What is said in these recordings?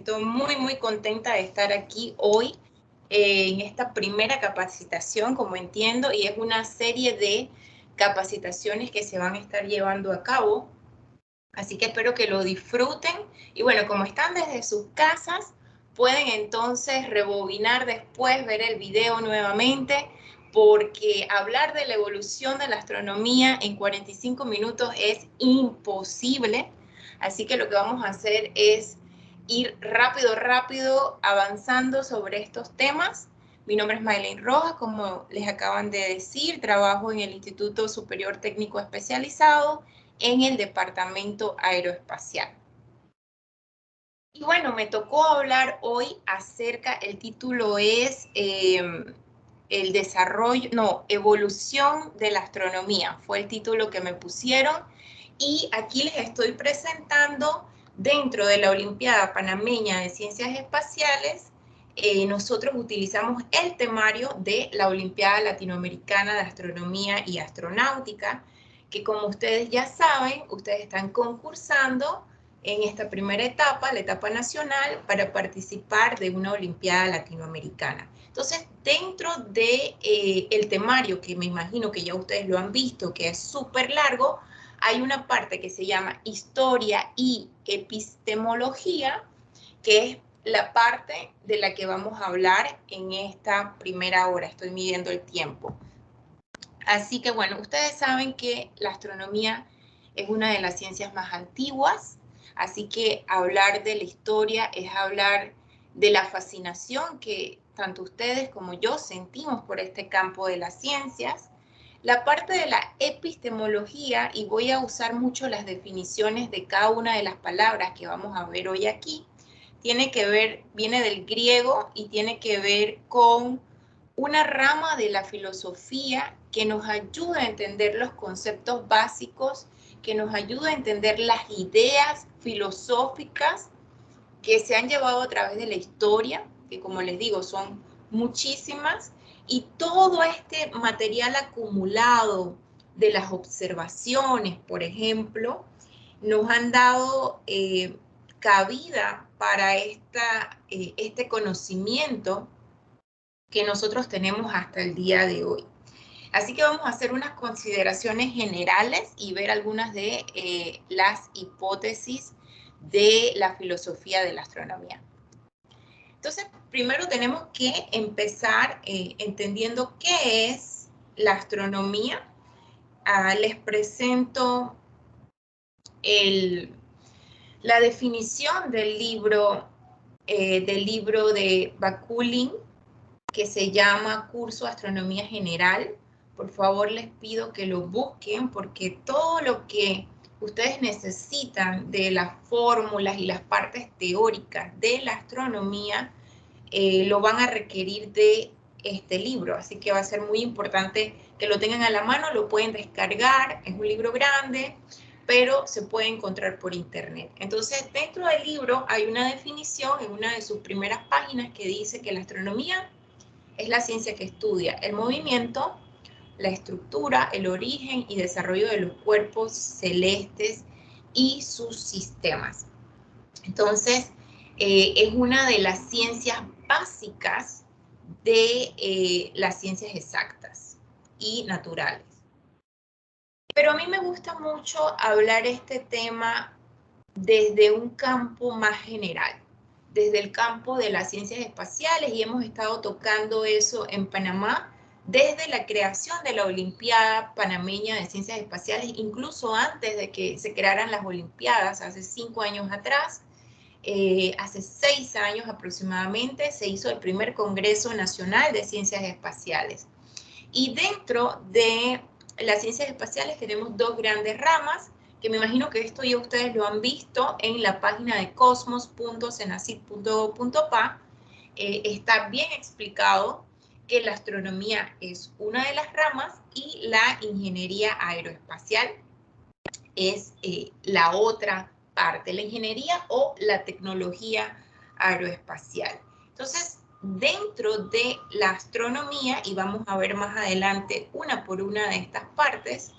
siento muy contenta de estar aquí hoy en esta primera capacitación, como entiendo, y es una serie de capacitaciones que se van a estar llevando a cabo. Así que espero que lo disfruten. Y bueno, como están desde sus casas, pueden entonces rebobinar después, ver el video nuevamente, porque hablar de la evolución de la astronomía en 45 minutos es imposible. Así que lo que vamos a hacer es ir rápido avanzando sobre estos temas. Mi nombre es Maylene Rojas, como les acaban de decir, trabajo en el Instituto Superior Técnico Especializado en el Departamento Aeroespacial. Y bueno, me tocó hablar hoy acerca, el título es el desarrollo, no, evolución de la astronomía, fue el título que me pusieron, y aquí les estoy presentando dentro de la Olimpiada Panameña de Ciencias Espaciales. Nosotros utilizamos el temario de la Olimpiada Latinoamericana de Astronomía y Astronáutica, que como ustedes ya saben, ustedes están concursando en esta primera etapa, la etapa nacional, para participar de una Olimpiada Latinoamericana. Entonces, dentro de el temario, que me imagino que ya ustedes lo han visto, que es súper largo, hay una parte que se llama Historia y Epistemología, que es la parte de la que vamos a hablar en esta primera hora. Estoy midiendo el tiempo. Así que bueno, ustedes saben que la astronomía es una de las ciencias más antiguas, así que hablar de la historia es hablar de la fascinación que tanto ustedes como yo sentimos por este campo de las ciencias. La parte de la epistemología, y voy a usar mucho las definiciones de cada una de las palabras que vamos a ver hoy aquí, tiene que ver, viene del griego y tiene que ver con una rama de la filosofía que nos ayuda a entender los conceptos básicos, que nos ayuda a entender las ideas filosóficas que se han llevado a través de la historia, que como les digo son muchísimas, y todo este material acumulado de las observaciones, por ejemplo, nos han dado cabida para este conocimiento que nosotros tenemos hasta el día de hoy. Así que vamos a hacer unas consideraciones generales y ver algunas de las hipótesis de la filosofía de la astronomía. Entonces, primero tenemos que empezar entendiendo qué es la astronomía. Les presento la definición del libro de Bakunin, que se llama Curso de Astronomía General. Por favor, les pido que lo busquen porque todo lo que ustedes necesitan de las fórmulas y las partes teóricas de la astronomía lo van a requerir de este libro. Así que va a ser muy importante que lo tengan a la mano, lo pueden descargar, es un libro grande, pero se puede encontrar por internet. Entonces, dentro del libro hay una definición en una de sus primeras páginas que dice que la astronomía es la ciencia que estudia el movimiento, la estructura, el origen y desarrollo de los cuerpos celestes y sus sistemas. Entonces, es una de las ciencias básicas de las ciencias exactas y naturales. Pero a mí me gusta mucho hablar este tema desde un campo más general, desde el campo de las ciencias espaciales, y hemos estado tocando eso en Panamá desde la creación de la Olimpiada Panameña de Ciencias Espaciales, incluso antes de que se crearan las Olimpiadas, hace 5 años atrás. Hace 6 años aproximadamente se hizo el primer Congreso Nacional de Ciencias Espaciales. Y dentro de las ciencias espaciales tenemos dos grandes ramas, que me imagino que esto ya ustedes lo han visto en la página de cosmos.cenacit.gov.pa. Está bien explicado que la astronomía es una de las ramas y la ingeniería aeroespacial es la otra parte, la ingeniería o la tecnología aeroespacial. Entonces, dentro de la astronomía, y vamos a ver más adelante una por una de estas partes,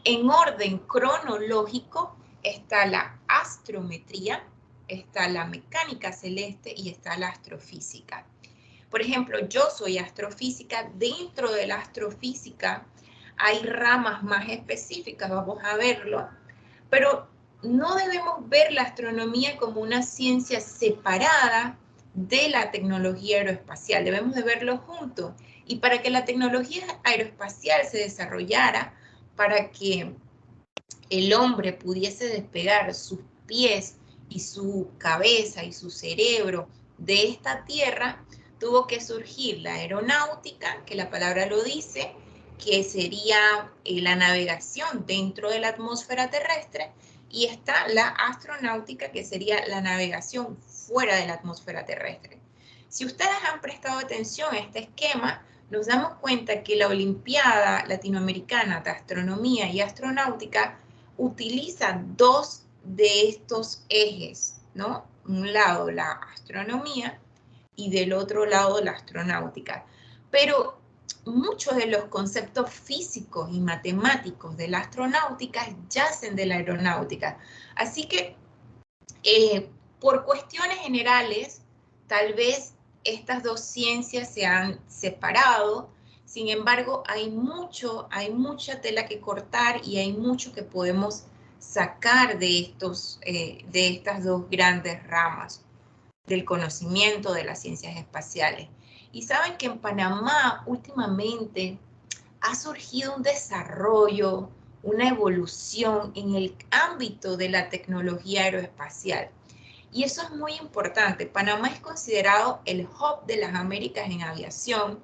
en orden cronológico está la astrometría, está la mecánica celeste y está la astrofísica. Por ejemplo, yo soy astrofísica. Dentro de la astrofísica hay ramas más específicas, vamos a verlo, pero no debemos ver la astronomía como una ciencia separada de la tecnología aeroespacial, debemos de verlo juntos. Y para que la tecnología aeroespacial se desarrollara, para que el hombre pudiese despegar sus pies y su cabeza y su cerebro de esta tierra, tuvo que surgir la aeronáutica, que la palabra lo dice, que sería la navegación dentro de la atmósfera terrestre, y está la astronáutica, que sería la navegación fuera de la atmósfera terrestre. Si ustedes han prestado atención a este esquema, nos damos cuenta que la Olimpiada Latinoamericana de Astronomía y Astronáutica utiliza dos de estos ejes, ¿no? Un lado la astronomía y del otro lado la astronáutica. Pero muchos de los conceptos físicos y matemáticos de la astronáutica yacen de la aeronáutica. Así que, por cuestiones generales, tal vez estas dos ciencias se han separado. Sin embargo, hay mucha tela que cortar y hay mucho que podemos sacar de estas dos grandes ramas del conocimiento de las ciencias espaciales. Y saben que en Panamá últimamente ha surgido un desarrollo, una evolución en el ámbito de la tecnología aeroespacial. Y eso es muy importante. Panamá es considerado el hub de las Américas en aviación,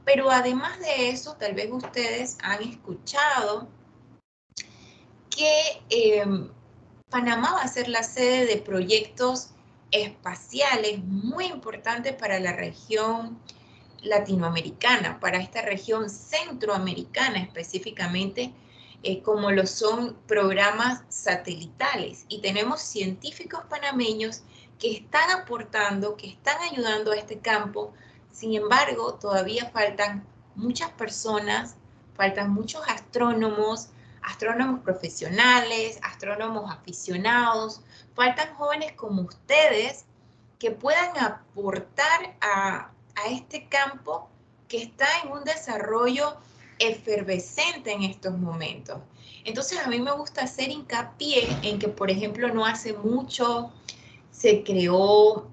pero además de eso, tal vez ustedes han escuchado que Panamá va a ser la sede de proyectos espaciales muy importantes para la región latinoamericana, para esta región centroamericana específicamente, como lo son programas satelitales. Y tenemos científicos panameños que están aportando, que están ayudando a este campo. Sin embargo, todavía faltan muchas personas, faltan muchos astrónomos, astrónomos profesionales, astrónomos aficionados, faltan jóvenes como ustedes que puedan aportar a este campo que está en un desarrollo efervescente en estos momentos. Entonces a mí me gusta hacer hincapié en que, por ejemplo, no hace mucho se creó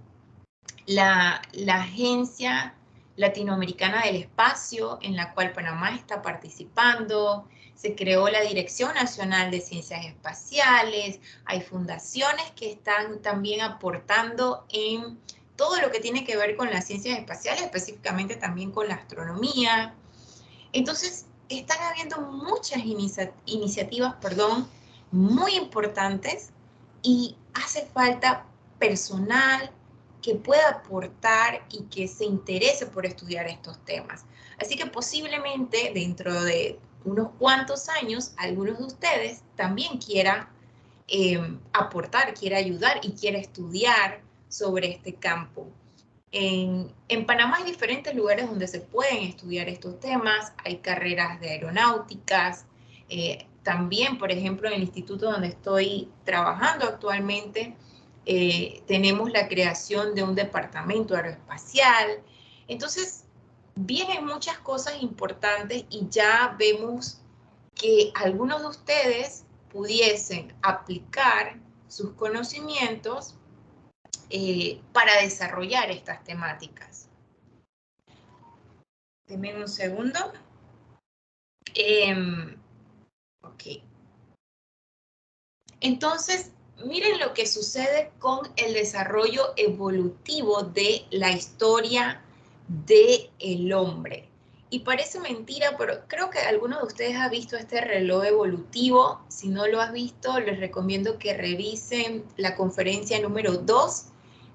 la Agencia Latinoamericana del Espacio, en la cual Panamá está participando. Se creó la Dirección Nacional de Ciencias Espaciales. Hay fundaciones que están también aportando en todo lo que tiene que ver con las ciencias espaciales, específicamente también con la astronomía. Entonces, están habiendo muchas iniciativas, muy importantes, y hace falta personal que pueda aportar y que se interese por estudiar estos temas. Así que posiblemente dentro de unos cuantos años, algunos de ustedes también quieran aportar, quiera ayudar y quiera estudiar sobre este campo. En Panamá hay diferentes lugares donde se pueden estudiar estos temas. Hay carreras de aeronáuticas. También, por ejemplo, en el instituto donde estoy trabajando actualmente, tenemos la creación de un departamento aeroespacial. Entonces, vienen muchas cosas importantes y ya vemos que algunos de ustedes pudiesen aplicar sus conocimientos para desarrollar estas temáticas. Denme un segundo. Ok. Entonces, miren lo que sucede con el desarrollo evolutivo de la historia del hombre. Y parece mentira, pero creo que alguno de ustedes ha visto este reloj evolutivo. Si no lo has visto, les recomiendo que revisen la conferencia número 2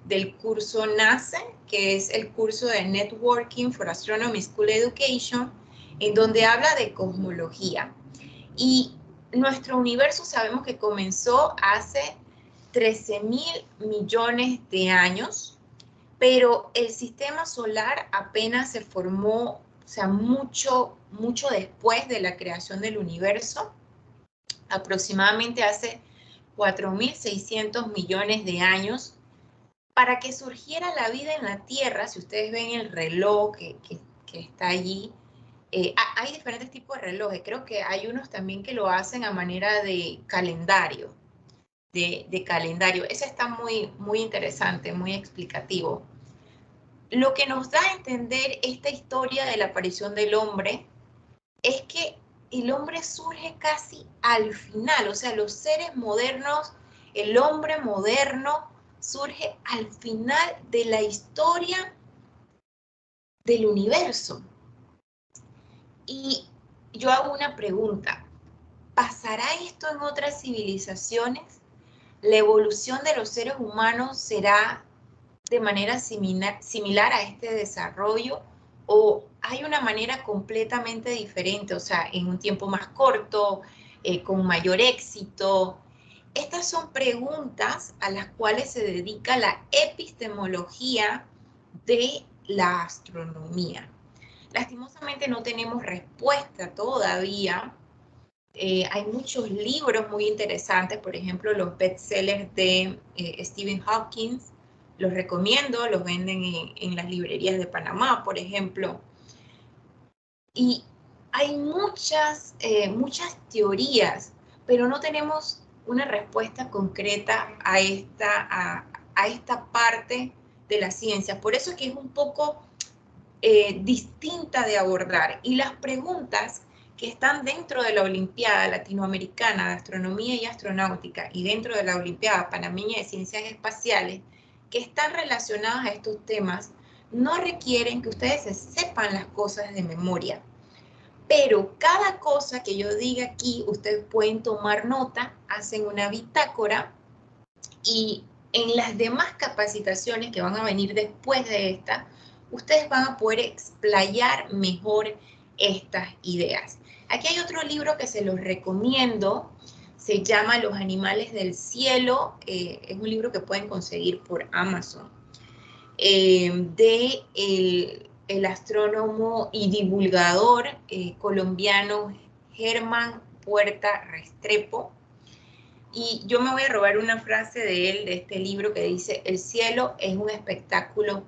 del curso NACE, que es el curso de Networking for Astronomy School Education, en donde habla de cosmología. Y nuestro universo sabemos que comenzó hace 13.000 millones de años, pero el sistema solar apenas se formó, o sea, mucho después de la creación del universo, aproximadamente hace 4.600 millones de años. para que surgiera la vida en la Tierra, si ustedes ven el reloj que está allí, hay diferentes tipos de relojes. Creo que hay unos también que lo hacen a manera de calendario. De calendario. Ese está muy, muy interesante, muy explicativo. Lo que nos da a entender esta historia de la aparición del hombre es que el hombre surge casi al final, o sea, los seres modernos, el hombre moderno surge al final de la historia del universo. Y yo hago una pregunta, ¿pasará esto en otras civilizaciones? ¿La evolución de los seres humanos será de manera similar a este desarrollo o hay una manera completamente diferente, o sea, en un tiempo más corto, con mayor éxito? Estas son preguntas a las cuales se dedica la epistemología de la astronomía. Lastimosamente no tenemos respuesta todavía. Hay muchos libros muy interesantes, por ejemplo, los bestsellers de Stephen Hawking, los recomiendo, los venden en las librerías de Panamá, por ejemplo. Y hay muchas teorías, pero no tenemos una respuesta concreta a esta parte de la ciencia. Por eso es que es un poco distinta de abordar. Y las preguntas que están dentro de la Olimpiada Latinoamericana de Astronomía y Astronáutica y dentro de la Olimpiada Panameña de Ciencias Espaciales, que están relacionadas a estos temas, no requieren que ustedes se sepan las cosas de memoria. Pero cada cosa que yo diga aquí, ustedes pueden tomar nota, hacen una bitácora y en las demás capacitaciones que van a venir después de esta, ustedes van a poder explayar mejor estas ideas. Aquí hay otro libro que se los recomiendo, se llama Los animales del cielo, es un libro que pueden conseguir por Amazon, de el astrónomo y divulgador colombiano Germán Puerta Restrepo. Y yo me voy a robar una frase de él, de este libro, que dice: el cielo es un espectáculo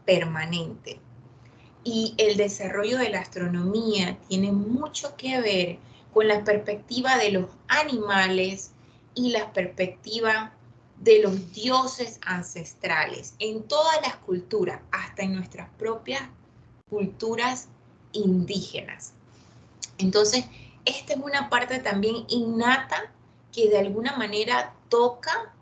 permanente. Y el desarrollo de la astronomía tiene mucho que ver con la perspectiva de los animales y la perspectiva de los dioses ancestrales en todas las culturas, hasta en nuestras propias culturas indígenas. Entonces, esta es una parte también innata que de alguna manera toca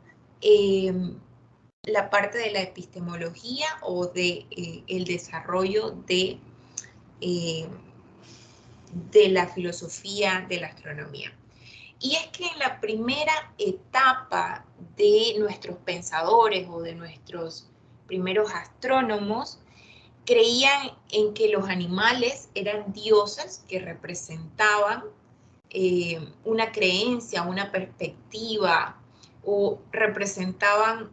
la parte de la epistemología o de el desarrollo de la filosofía de la astronomía. Y es que en la primera etapa de nuestros pensadores o de nuestros primeros astrónomos, creían en que los animales eran dioses que representaban una creencia, una perspectiva, o representaban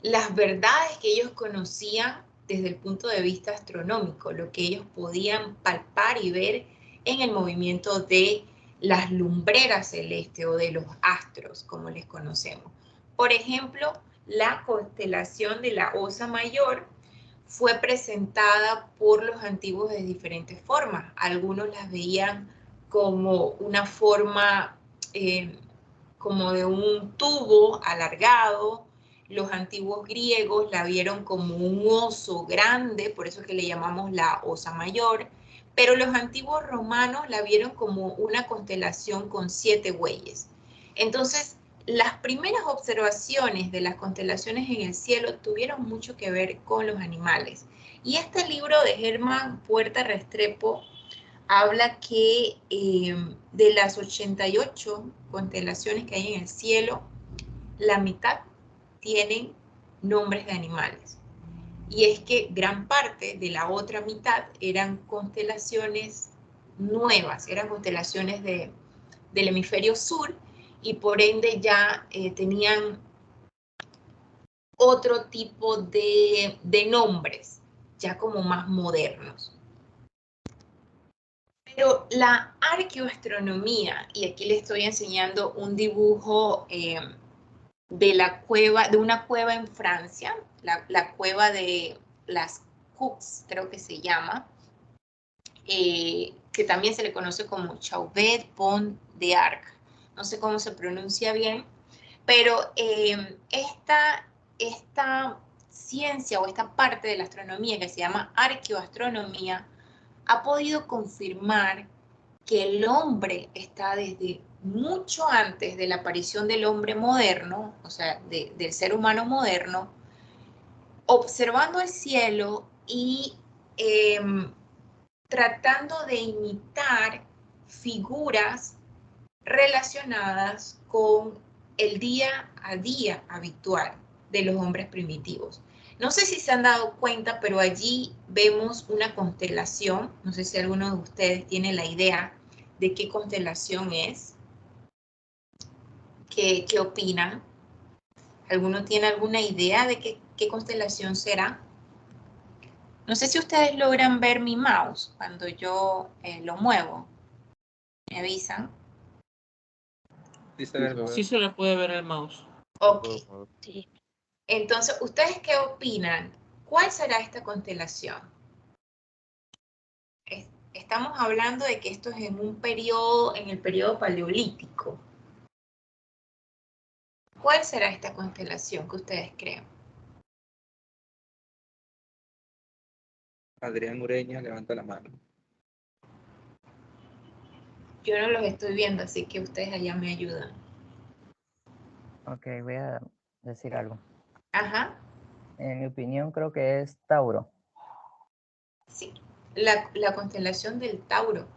las verdades que ellos conocían desde el punto de vista astronómico, lo que ellos podían palpar y ver en el movimiento de las lumbreras celestes o de los astros, como les conocemos. Por ejemplo, la constelación de la Osa Mayor fue presentada por los antiguos de diferentes formas. Algunos las veían como una forma como de un tubo alargado. Los antiguos griegos la vieron como un oso grande, por eso es que le llamamos la Osa Mayor, pero los antiguos romanos la vieron como una constelación con 7 bueyes. Entonces, las primeras observaciones de las constelaciones en el cielo tuvieron mucho que ver con los animales. Y este libro de Germán Puerta Restrepo habla que de las 88 constelaciones que hay en el cielo, la mitad tienen nombres de animales. Y es que gran parte de la otra mitad eran constelaciones nuevas, eran constelaciones del hemisferio sur y por ende ya tenían otro tipo de nombres, ya como más modernos. Pero la arqueoastronomía, y aquí les estoy enseñando un dibujo de una cueva en Francia, la cueva de las Cooks, creo que se llama, que también se le conoce como Chauvet Pont d'Arc. No sé cómo se pronuncia bien, pero esta ciencia o esta parte de la astronomía que se llama arqueoastronomía ha podido confirmar que el hombre está desde mucho antes de la aparición del hombre moderno, o sea, del ser humano moderno, observando el cielo y tratando de imitar figuras relacionadas con el día a día habitual de los hombres primitivos. No sé si se han dado cuenta, pero allí vemos una constelación. No sé si alguno de ustedes tiene la idea de qué constelación es. ¿Qué opinan? ¿Alguno tiene alguna idea de qué constelación será? No sé si ustedes logran ver mi mouse cuando yo lo muevo. ¿Me avisan? Sí se ve. Sí se le puede ver el mouse. Ok. Sí. Entonces, ¿ustedes qué opinan? ¿Cuál será esta constelación? Estamos hablando de que esto es en el periodo paleolítico. ¿Cuál será esta constelación que ustedes creen? Adrián Ureña levanta la mano. Yo no los estoy viendo, así que ustedes allá me ayudan. Ok, voy a decir algo. Ajá. En mi opinión, creo que es Tauro. Sí, la constelación del Tauro.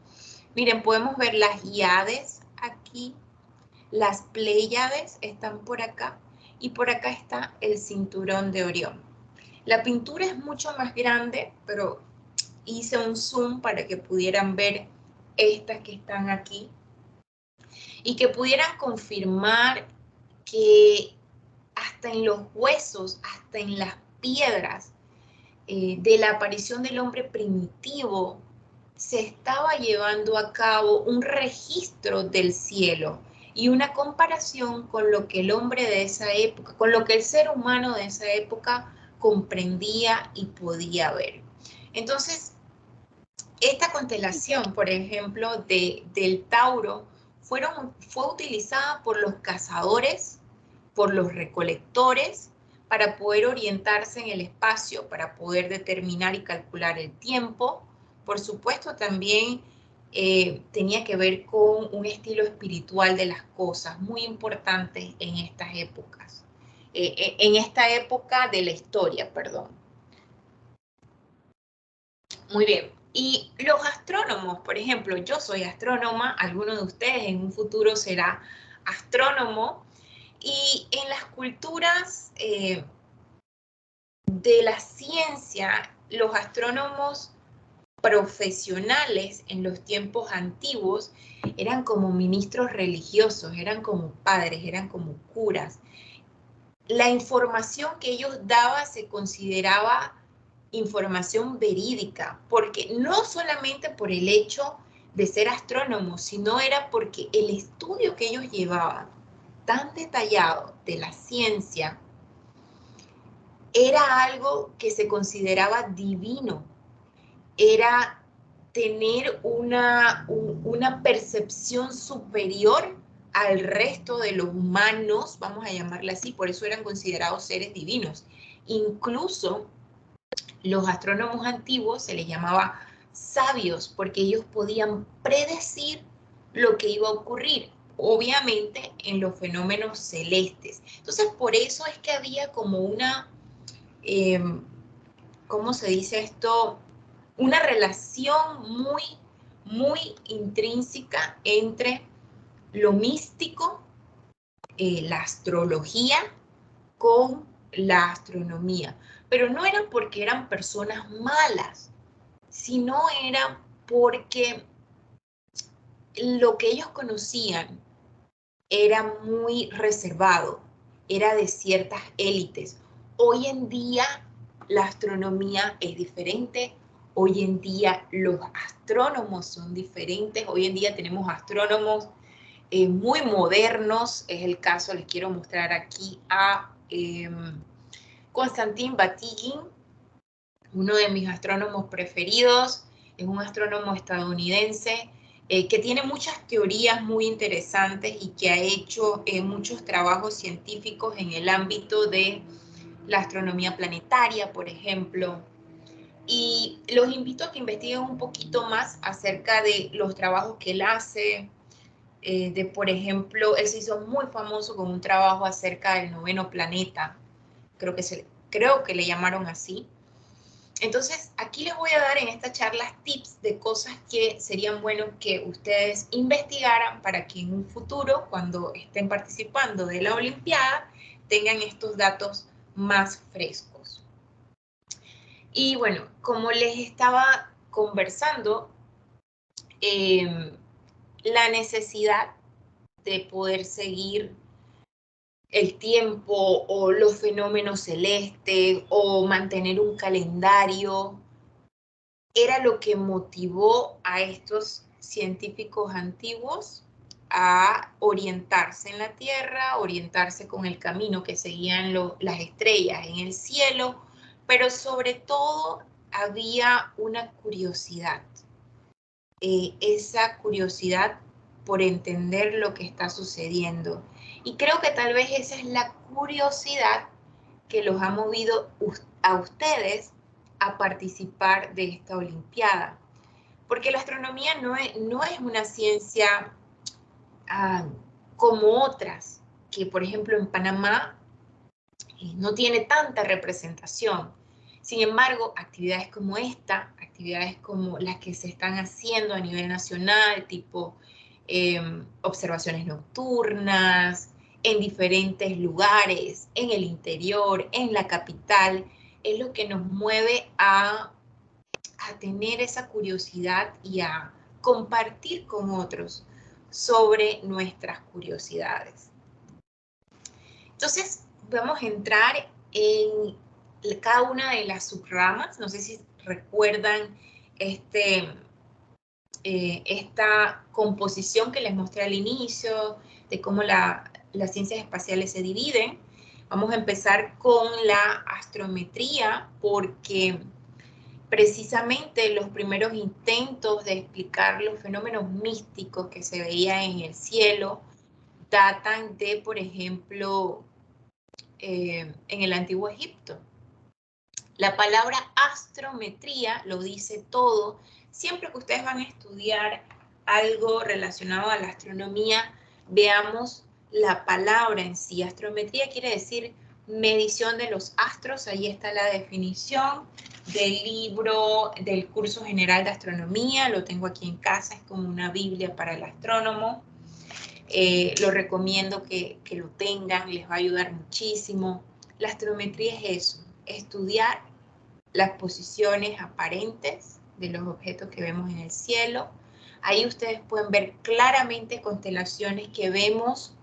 Miren, podemos ver las Híades aquí, las Pléyades están por acá y por acá está el cinturón de Orión. La pintura es mucho más grande, pero hice un zoom para que pudieran ver estas que están aquí y que pudieran confirmar que hasta en los huesos, hasta en las piedras de la aparición del hombre primitivo, se estaba llevando a cabo un registro del cielo y una comparación con lo que el hombre de esa época, con lo que el ser humano de esa época comprendía y podía ver. Entonces, esta constelación, por ejemplo, del Tauro, fue utilizada por los cazadores, por los recolectores, para poder orientarse en el espacio, para poder determinar y calcular el tiempo. Por supuesto, también tenía que ver con un estilo espiritual de las cosas, muy importante en estas épocas. En esta época de la historia, perdón. Muy bien. Y los astrónomos, por ejemplo, yo soy astrónoma, alguno de ustedes en un futuro será astrónomo, y en las culturas de la ciencia, los astrónomos profesionales en los tiempos antiguos eran como ministros religiosos, eran como padres, eran como curas. La información que ellos daban se consideraba información verídica, porque no solamente por el hecho de ser astrónomos, sino era porque el estudio que ellos llevaban tan detallado de la ciencia era algo que se consideraba divino, era tener una percepción superior al resto de los humanos, vamos a llamarle así, por eso eran considerados seres divinos. Incluso los astrónomos antiguos se les llamaba sabios porque ellos podían predecir lo que iba a ocurrir, obviamente en los fenómenos celestes. Entonces, por eso es que había como una, ¿cómo se dice esto? Una relación muy intrínseca entre lo místico, la astrología, con la astronomía. Pero no era porque eran personas malas, sino era porque lo que ellos conocían era muy reservado, era de ciertas élites. Hoy en día la astronomía es diferente, hoy en día los astrónomos son diferentes, hoy en día tenemos astrónomos muy modernos. Es el caso, les quiero mostrar aquí a Konstantin Batygin, uno de mis astrónomos preferidos. Es un astrónomo estadounidense que tiene muchas teorías muy interesantes y que ha hecho muchos trabajos científicos en el ámbito de la astronomía planetaria, por ejemplo. Y los invito a que investiguen un poquito más acerca de los trabajos que él hace. Por ejemplo, él se hizo muy famoso con un trabajo acerca del 9º planeta. Creo que le llamaron así. Entonces, aquí les voy a dar en esta charla tips de cosas que serían buenos que ustedes investigaran para que en un futuro, cuando estén participando de la Olimpiada, tengan estos datos más frescos. Y bueno, como les estaba conversando, la necesidad de poder seguir el tiempo o los fenómenos celestes o mantener un calendario era lo que motivó a estos científicos antiguos a orientarse en la Tierra, orientarse con el camino que seguían las estrellas en el cielo, pero sobre todo había una curiosidad, esa curiosidad por entender lo que está sucediendo. Y creo que tal vez esa es la curiosidad que los ha movido a ustedes a participar de esta Olimpiada. Porque la astronomía no es una ciencia como otras, que por ejemplo en Panamá no tiene tanta representación. Sin embargo, actividades como esta, actividades como las que se están haciendo a nivel nacional, tipo observaciones nocturnas, en diferentes lugares, en el interior, en la capital, es lo que nos mueve a tener esa curiosidad y a compartir con otros sobre nuestras curiosidades. Entonces, vamos a entrar en cada una de las subramas. No sé si recuerdan esta composición que les mostré al inicio, de cómo las ciencias espaciales se dividen. Vamos a empezar con la astrometría, porque precisamente los primeros intentos de explicar los fenómenos místicos que se veían en el cielo datan de, por ejemplo, en el Antiguo Egipto. La palabra astrometría lo dice todo. Siempre que ustedes van a estudiar algo relacionado a la astronomía, veamos la palabra en sí. Astrometría quiere decir medición de los astros. Ahí está la definición del libro del curso general de astronomía. Lo tengo aquí en casa, es como una Biblia para el astrónomo. Lo recomiendo que lo tengan, les va a ayudar muchísimo. La astrometría es eso, estudiar las posiciones aparentes de los objetos que vemos en el cielo. Ahí ustedes pueden ver claramente constelaciones que vemos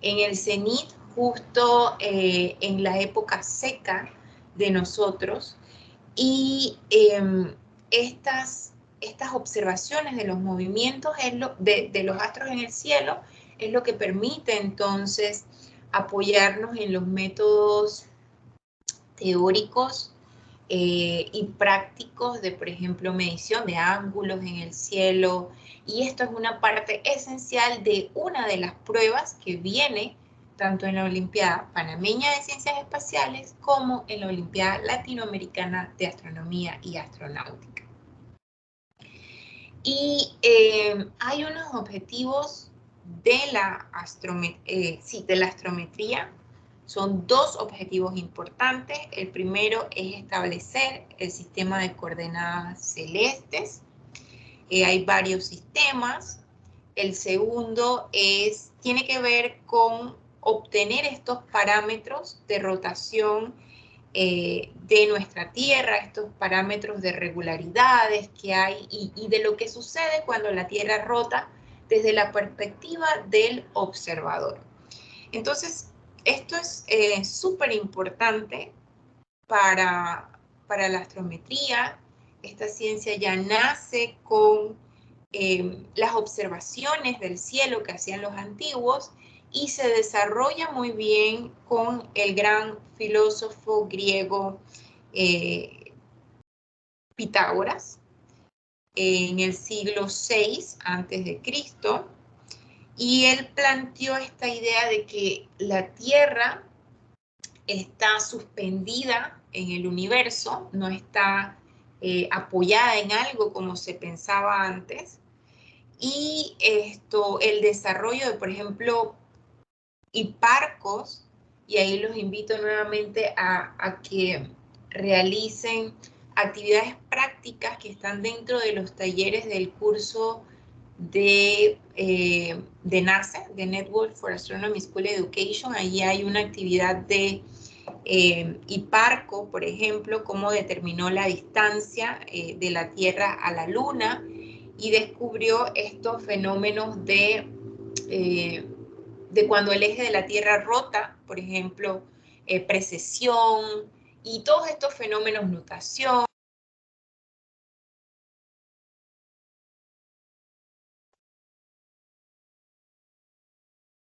en el cenit, justo en la época seca de nosotros. Y estas observaciones de los movimientos de los astros en el cielo es lo que permite entonces apoyarnos en los métodos teóricos y prácticos de, por ejemplo, medición de ángulos en el cielo. Y esto es una parte esencial de una de las pruebas que viene tanto en la Olimpiada Panameña de Ciencias Espaciales como en la Olimpiada Latinoamericana de Astronomía y Astronáutica. Y hay unos objetivos de la astrometría. Son dos objetivos importantes. El primero es establecer el sistema de coordenadas celestes. Hay varios sistemas. El segundo tiene que ver con obtener estos parámetros de rotación de nuestra Tierra, estos parámetros de regularidades que hay y de lo que sucede cuando la Tierra rota desde la perspectiva del observador. Entonces, esto es súper importante para la astrometría. Esta ciencia ya nace con las observaciones del cielo que hacían los antiguos y se desarrolla muy bien con el gran filósofo griego Pitágoras en el siglo VI antes de Cristo, y él planteó esta idea de que la Tierra está suspendida en el universo, no está apoyada en algo como se pensaba antes, y el desarrollo de, por ejemplo, hiparcos, y ahí los invito nuevamente a que realicen actividades prácticas que están dentro de los talleres del curso de NASA, de Network for Astronomy School Education. Ahí hay una actividad de Hiparco, por ejemplo, cómo determinó la distancia de la Tierra a la Luna y descubrió estos fenómenos de cuando el eje de la Tierra rota, por ejemplo, precesión y todos estos fenómenos, nutación.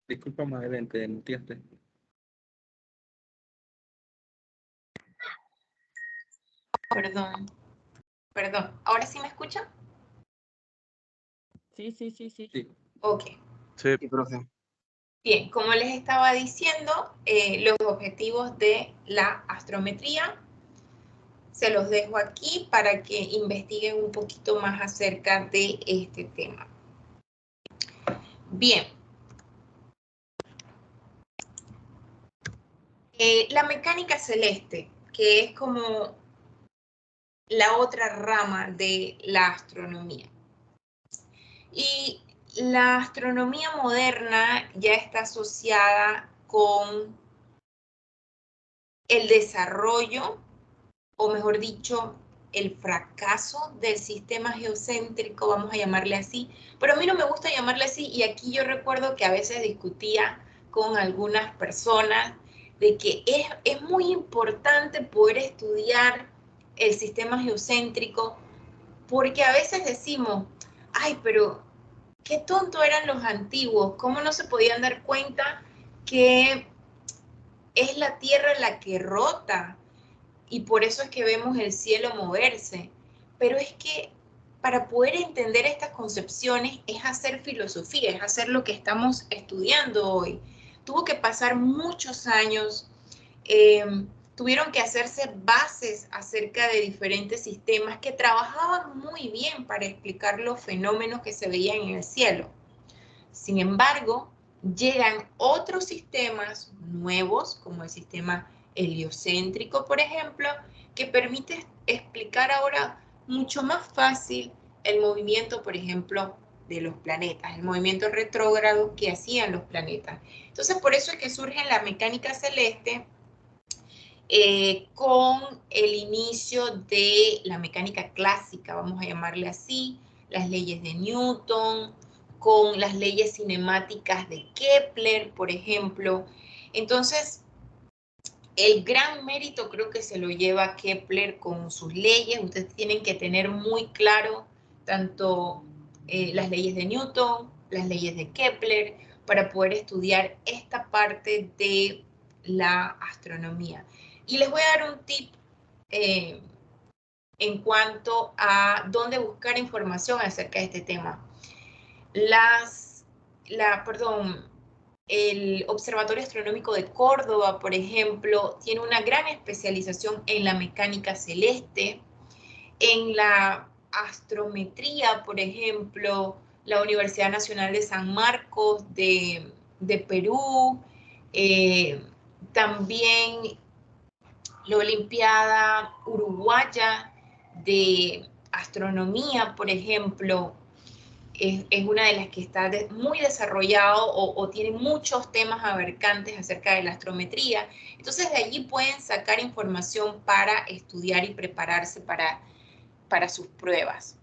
Disculpa, Magdalena, te muteaste. Perdón. ¿Ahora sí me escuchan? Sí. Sí. Ok. Sí, profe. Bien, como les estaba diciendo, los objetivos de la astrometría se los dejo aquí para que investiguen un poquito más acerca de este tema. Bien. La mecánica celeste, que es como la otra rama de la astronomía. Y la astronomía moderna ya está asociada con el desarrollo, o mejor dicho, el fracaso del sistema geocéntrico, vamos a llamarle así, pero a mí no me gusta llamarle así, y aquí yo recuerdo que a veces discutía con algunas personas de que es muy importante poder estudiar el sistema geocéntrico, porque a veces decimos, ay, pero qué tonto eran los antiguos, cómo no se podían dar cuenta que es la Tierra la que rota, y por eso es que vemos el cielo moverse. Pero es que para poder entender estas concepciones es hacer filosofía, es hacer lo que estamos estudiando hoy. Tuvo que pasar muchos años, tuvieron que hacerse bases acerca de diferentes sistemas que trabajaban muy bien para explicar los fenómenos que se veían en el cielo. Sin embargo, llegan otros sistemas nuevos, como el sistema heliocéntrico, por ejemplo, que permite explicar ahora mucho más fácil el movimiento, por ejemplo, de los planetas, el movimiento retrógrado que hacían los planetas. Entonces, por eso es que surge la mecánica celeste con el inicio de la mecánica clásica, vamos a llamarle así, las leyes de Newton, con las leyes cinemáticas de Kepler, por ejemplo. Entonces, el gran mérito creo que se lo lleva Kepler con sus leyes. Ustedes tienen que tener muy claro tanto las leyes de Newton, las leyes de Kepler, para poder estudiar esta parte de la astronomía. Y les voy a dar un tip en cuanto a dónde buscar información acerca de este tema. El Observatorio Astronómico de Córdoba, por ejemplo, tiene una gran especialización en la mecánica celeste, en la astrometría, por ejemplo, la Universidad Nacional de San Marcos de Perú, también la Olimpiada Uruguaya de Astronomía, por ejemplo, es una de las que está muy desarrollado o tiene muchos temas abarcantes acerca de la astrometría. Entonces de allí pueden sacar información para estudiar y prepararse para sus pruebas.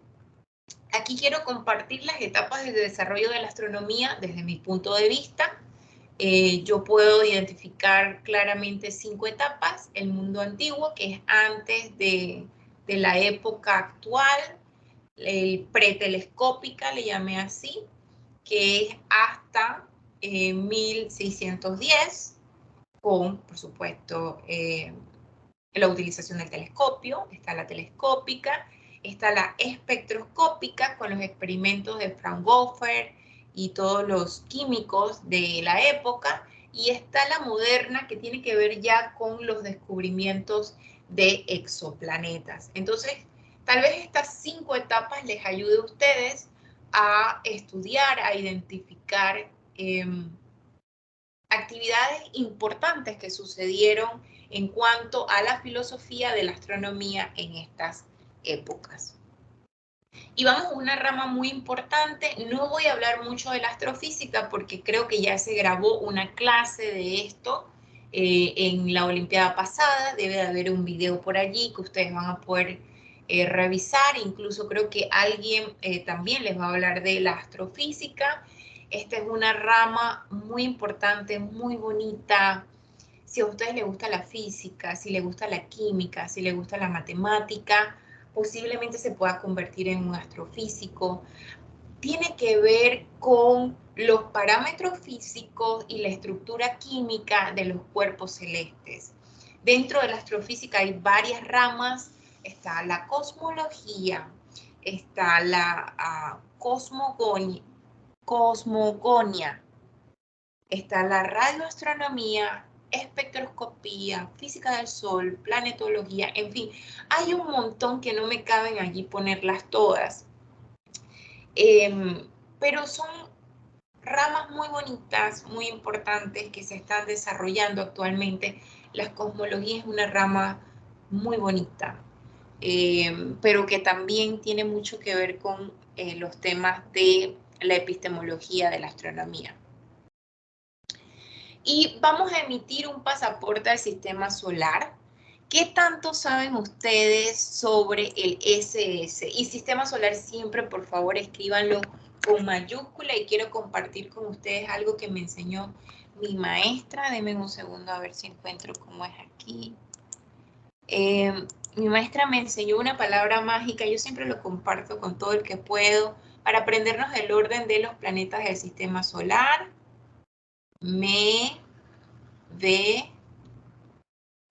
Aquí quiero compartir las etapas de desarrollo de la astronomía desde mi punto de vista. Yo puedo identificar claramente 5 etapas: el mundo antiguo, que es antes de la época actual; el pretelescópica, le llamé así, que es hasta 1610, con, por supuesto, la utilización del telescopio. Está la telescópica, está la espectroscópica con los experimentos de Fraunhofer y todos los químicos de la época, y está la moderna que tiene que ver ya con los descubrimientos de exoplanetas. Entonces, tal vez estas 5 etapas les ayude a ustedes a estudiar, a identificar actividades importantes que sucedieron en cuanto a la filosofía de la astronomía en estas épocas. Y vamos a una rama muy importante. No voy a hablar mucho de la astrofísica porque creo que ya se grabó una clase de esto en la Olimpiada pasada. Debe de haber un video por allí que ustedes van a poder revisar. Incluso creo que alguien también les va a hablar de la astrofísica. Esta es una rama muy importante, muy bonita. Si a ustedes les gusta la física, si les gusta la química, si les gusta la matemática, posiblemente se pueda convertir en un astrofísico. Tiene que ver con los parámetros físicos y la estructura química de los cuerpos celestes. Dentro de la astrofísica hay varias ramas. Está la cosmología, está la cosmogonia, está la radioastronomía, espectroscopía, física del sol, planetología, en fin, hay un montón que no me caben allí ponerlas todas. Pero son ramas muy bonitas, muy importantes que se están desarrollando actualmente. La cosmología es una rama muy bonita, pero que también tiene mucho que ver con los temas de la epistemología de la astronomía. Y vamos a emitir un pasaporte al sistema solar. ¿Qué tanto saben ustedes sobre el SS? Y sistema solar siempre, por favor, escríbanlo con mayúscula, y quiero compartir con ustedes algo que me enseñó mi maestra. Denme un segundo a ver si encuentro cómo es aquí. Mi maestra me enseñó una palabra mágica, yo siempre lo comparto con todo el que puedo, para aprendernos el orden de los planetas del sistema solar. Me, ve,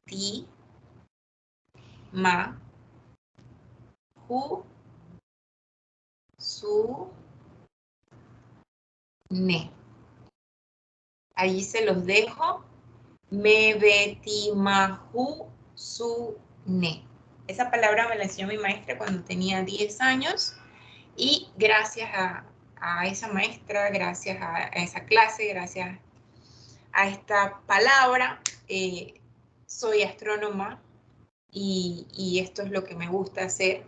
ti, ma, ju, su, ne. Allí se los dejo. Me, ve, ti, ma, ju, su, ne. Esa palabra me la enseñó mi maestra cuando tenía 10 años, y gracias a esa maestra, gracias a esa clase, gracias a esta palabra, soy astrónoma, y esto es lo que me gusta hacer.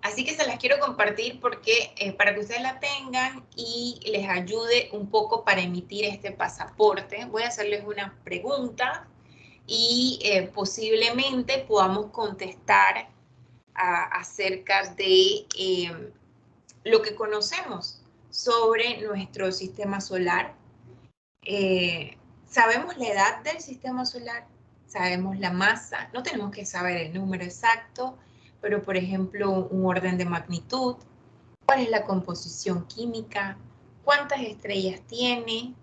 Así que se las quiero compartir porque para que ustedes la tengan y les ayude un poco para emitir este pasaporte. Voy a hacerles una pregunta y posiblemente podamos contestar acerca de lo que conocemos sobre nuestro sistema solar. Sabemos la edad del sistema solar, sabemos la masa, no tenemos que saber el número exacto, pero por ejemplo un orden de magnitud, cuál es la composición química, cuántas estrellas tiene.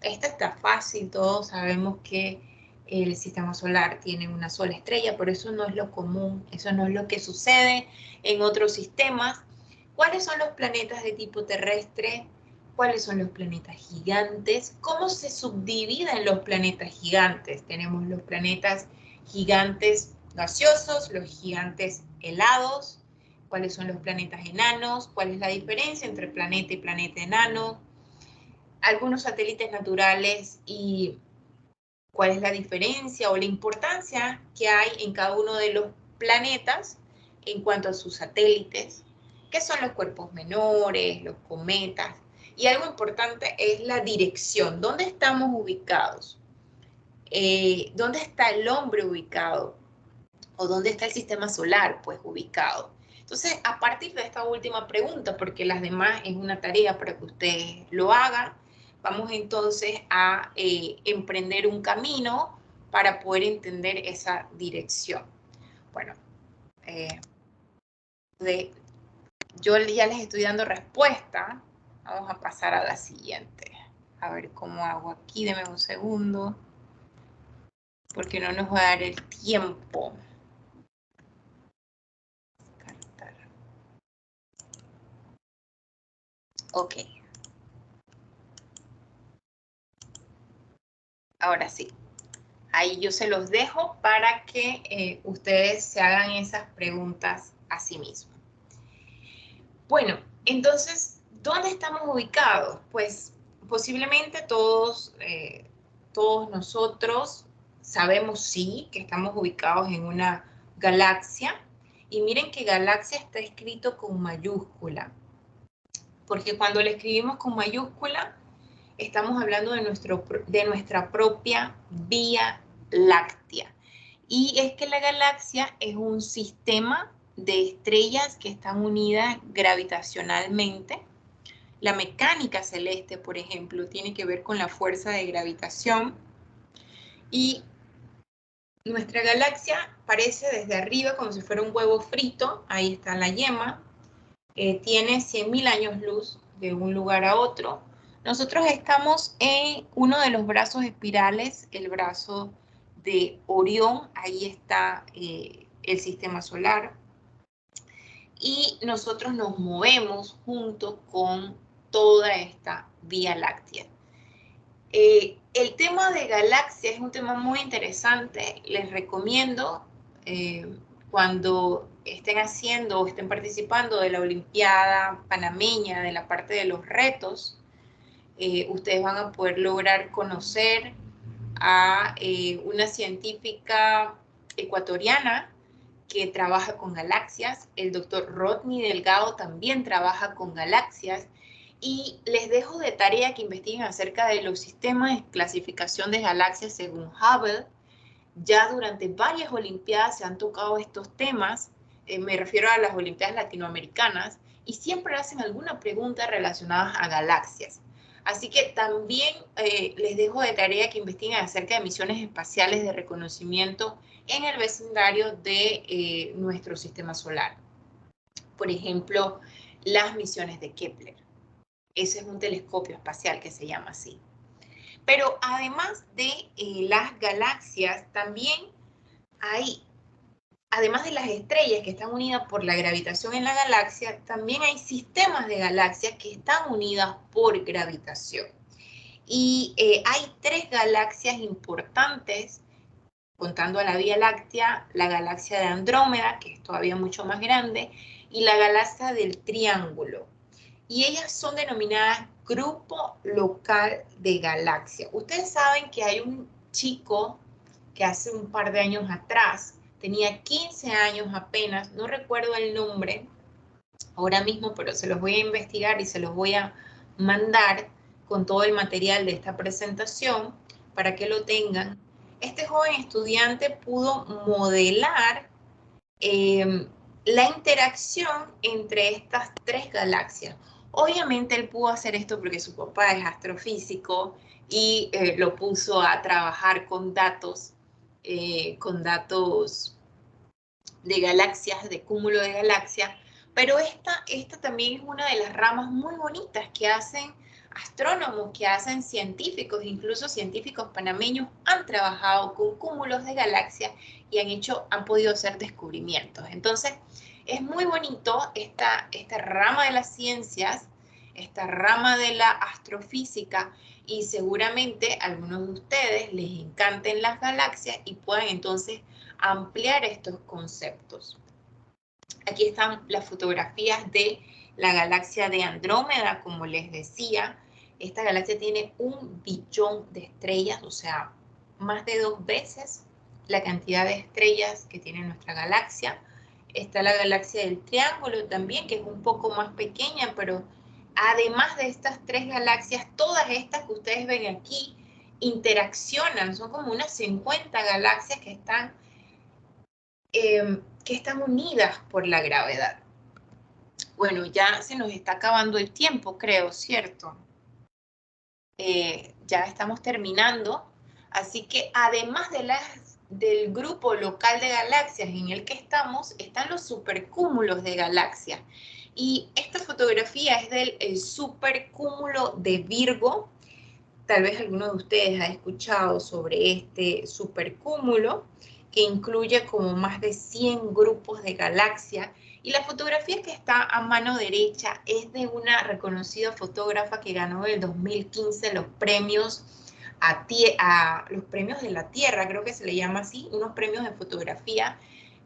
Esta está fácil, todos sabemos que el sistema solar tiene una sola estrella, pero eso no es lo común, eso no es lo que sucede en otros sistemas. ¿Cuáles son los planetas de tipo terrestre? ¿Cuáles son los planetas gigantes? ¿Cómo se subdividen los planetas gigantes? Tenemos los planetas gigantes gaseosos, los gigantes helados. ¿Cuáles son los planetas enanos? ¿Cuál es la diferencia entre planeta y planeta enano? Algunos satélites naturales y cuál es la diferencia o la importancia que hay en cada uno de los planetas en cuanto a sus satélites, qué son los cuerpos menores, los cometas, y algo importante es la dirección, ¿dónde estamos ubicados? ¿Dónde está el hombre ubicado? ¿O dónde está el sistema solar, pues, ubicado? Entonces, a partir de esta última pregunta, porque las demás es una tarea para que ustedes lo hagan, vamos entonces a emprender un camino para poder entender esa dirección. Bueno, yo ya les estoy dando respuesta. Vamos a pasar a la siguiente. A ver cómo hago aquí, denme un segundo, porque no nos va a dar el tiempo. Descartar. Ok. Ahora sí. Ahí yo se los dejo para que ustedes se hagan esas preguntas a sí mismos. Bueno, entonces, ¿dónde estamos ubicados? Pues posiblemente todos nosotros sabemos sí que estamos ubicados en una galaxia. Y miren que galaxia está escrito con mayúscula. Porque cuando lo escribimos con mayúscula, estamos hablando de nuestra propia Vía Láctea. Y es que la galaxia es un sistema de estrellas que están unidas gravitacionalmente. La mecánica celeste, por ejemplo, tiene que ver con la fuerza de gravitación. Y nuestra galaxia parece desde arriba como si fuera un huevo frito. Ahí está la yema. Tiene 100.000 años luz de un lugar a otro. Nosotros estamos en uno de los brazos espirales, el brazo de Orión. Ahí está el sistema solar. Y nosotros nos movemos junto con toda esta Vía Láctea. El tema de galaxias es un tema muy interesante. Les recomiendo cuando estén haciendo o estén participando de la Olimpiada Panameña, de la parte de los retos, ustedes van a poder lograr conocer a una científica ecuatoriana que trabaja con galaxias. El doctor Rodney Delgado también trabaja con galaxias. Y les dejo de tarea que investiguen acerca de los sistemas de clasificación de galaxias según Hubble. Ya durante varias olimpiadas se han tocado estos temas, me refiero a las olimpiadas latinoamericanas, y siempre hacen alguna pregunta relacionada a galaxias. Así que también les dejo de tarea que investiguen acerca de misiones espaciales de reconocimiento en el vecindario de nuestro sistema solar. Por ejemplo, las misiones de Kepler. Ese es un telescopio espacial que se llama así. Pero además de las galaxias, también hay, además de las estrellas que están unidas por la gravitación en la galaxia, también hay sistemas de galaxias que están unidas por gravitación. Y hay 3 galaxias importantes, contando a la Vía Láctea, la galaxia de Andrómeda, que es todavía mucho más grande, y la galaxia del Triángulo. Y ellas son denominadas grupo local de galaxias. Ustedes saben que hay un chico que hace un par de años atrás, tenía 15 años apenas, no recuerdo el nombre ahora mismo, pero se los voy a investigar y se los voy a mandar con todo el material de esta presentación para que lo tengan. Este joven estudiante pudo modelar la interacción entre estas 3 galaxias. Obviamente él pudo hacer esto porque su papá es astrofísico y lo puso a trabajar con datos de galaxias, de cúmulo de galaxias, pero esta también es una de las ramas muy bonitas que hacen astrónomos, que hacen científicos, incluso científicos panameños han trabajado con cúmulos de galaxias y han podido hacer descubrimientos. Entonces, es muy bonito esta rama de las ciencias, esta rama de la astrofísica, y seguramente a algunos de ustedes les encanten las galaxias y puedan entonces ampliar estos conceptos. Aquí están las fotografías de la galaxia de Andrómeda, como les decía. Esta galaxia tiene 1 billón de estrellas, o sea, más de 2 veces la cantidad de estrellas que tiene nuestra galaxia. Está la galaxia del Triángulo también, que es un poco más pequeña, pero además de estas 3 galaxias, todas estas que ustedes ven aquí interaccionan. Son como unas 50 galaxias que están unidas por la gravedad. Bueno, ya se nos está acabando el tiempo, creo, ¿cierto? Ya estamos terminando. Así que además del grupo local de galaxias en el que estamos, están los supercúmulos de galaxias. Y esta fotografía es del supercúmulo de Virgo. Tal vez alguno de ustedes ha escuchado sobre este supercúmulo, que incluye como más de 100 grupos de galaxias. Y la fotografía que está a mano derecha es de una reconocida fotógrafa que ganó en el 2015 los premios los premios de la Tierra, creo que se le llama así, unos premios de fotografía.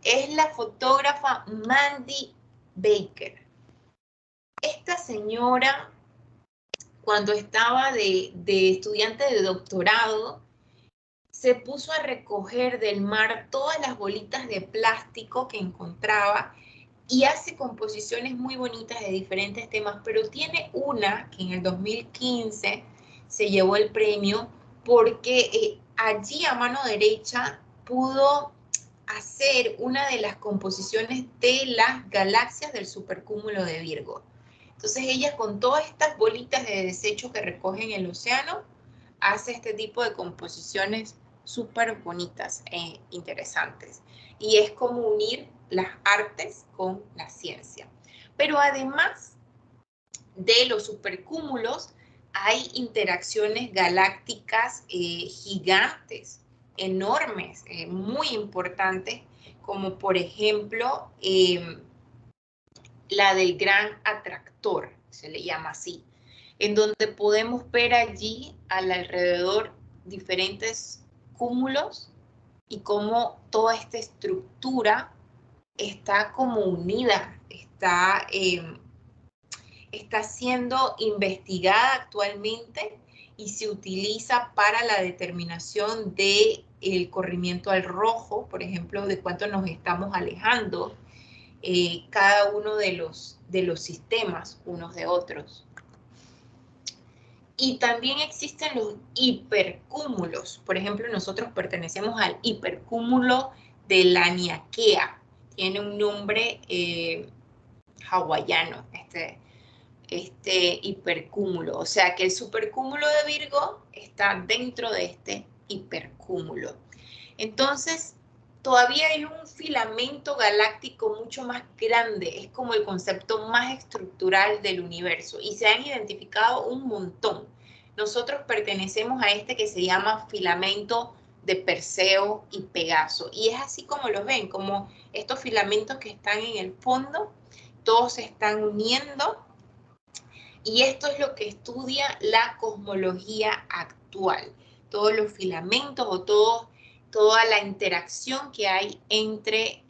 Es la fotógrafa Mandy Baker. Esta señora, cuando estaba de estudiante de doctorado, se puso a recoger del mar todas las bolitas de plástico que encontraba y hace composiciones muy bonitas de diferentes temas, pero tiene una que en el 2015 se llevó el premio porque allí a mano derecha pudo hacer una de las composiciones de las galaxias del supercúmulo de Virgo. Entonces ella, con todas estas bolitas de desecho que recoge en el océano, hace este tipo de composiciones súper bonitas e interesantes. Y es como unir las artes con la ciencia. Pero además de los supercúmulos, hay interacciones galácticas gigantes, enormes, muy importantes, como por ejemplo la del gran atractor, se le llama así, en donde podemos ver allí al alrededor diferentes cúmulos y cómo toda esta estructura está como unida, está siendo investigada actualmente y se utiliza para la determinación del corrimiento al rojo, por ejemplo, de cuánto nos estamos alejando cada uno de los sistemas unos de otros. Y también existen los hipercúmulos. Por ejemplo, nosotros pertenecemos al hipercúmulo de Laniakea. Tiene un nombre hawaiano, este hipercúmulo. O sea que el supercúmulo de Virgo está dentro de este hipercúmulo. Entonces, todavía hay un filamento galáctico mucho más grande, es como el concepto más estructural del universo y se han identificado un montón. Nosotros pertenecemos a este que se llama filamento de Perseo y Pegaso y es así como los ven, como estos filamentos que están en el fondo, todos se están uniendo y esto es lo que estudia la cosmología actual, todos los filamentos o toda la interacción que hay entre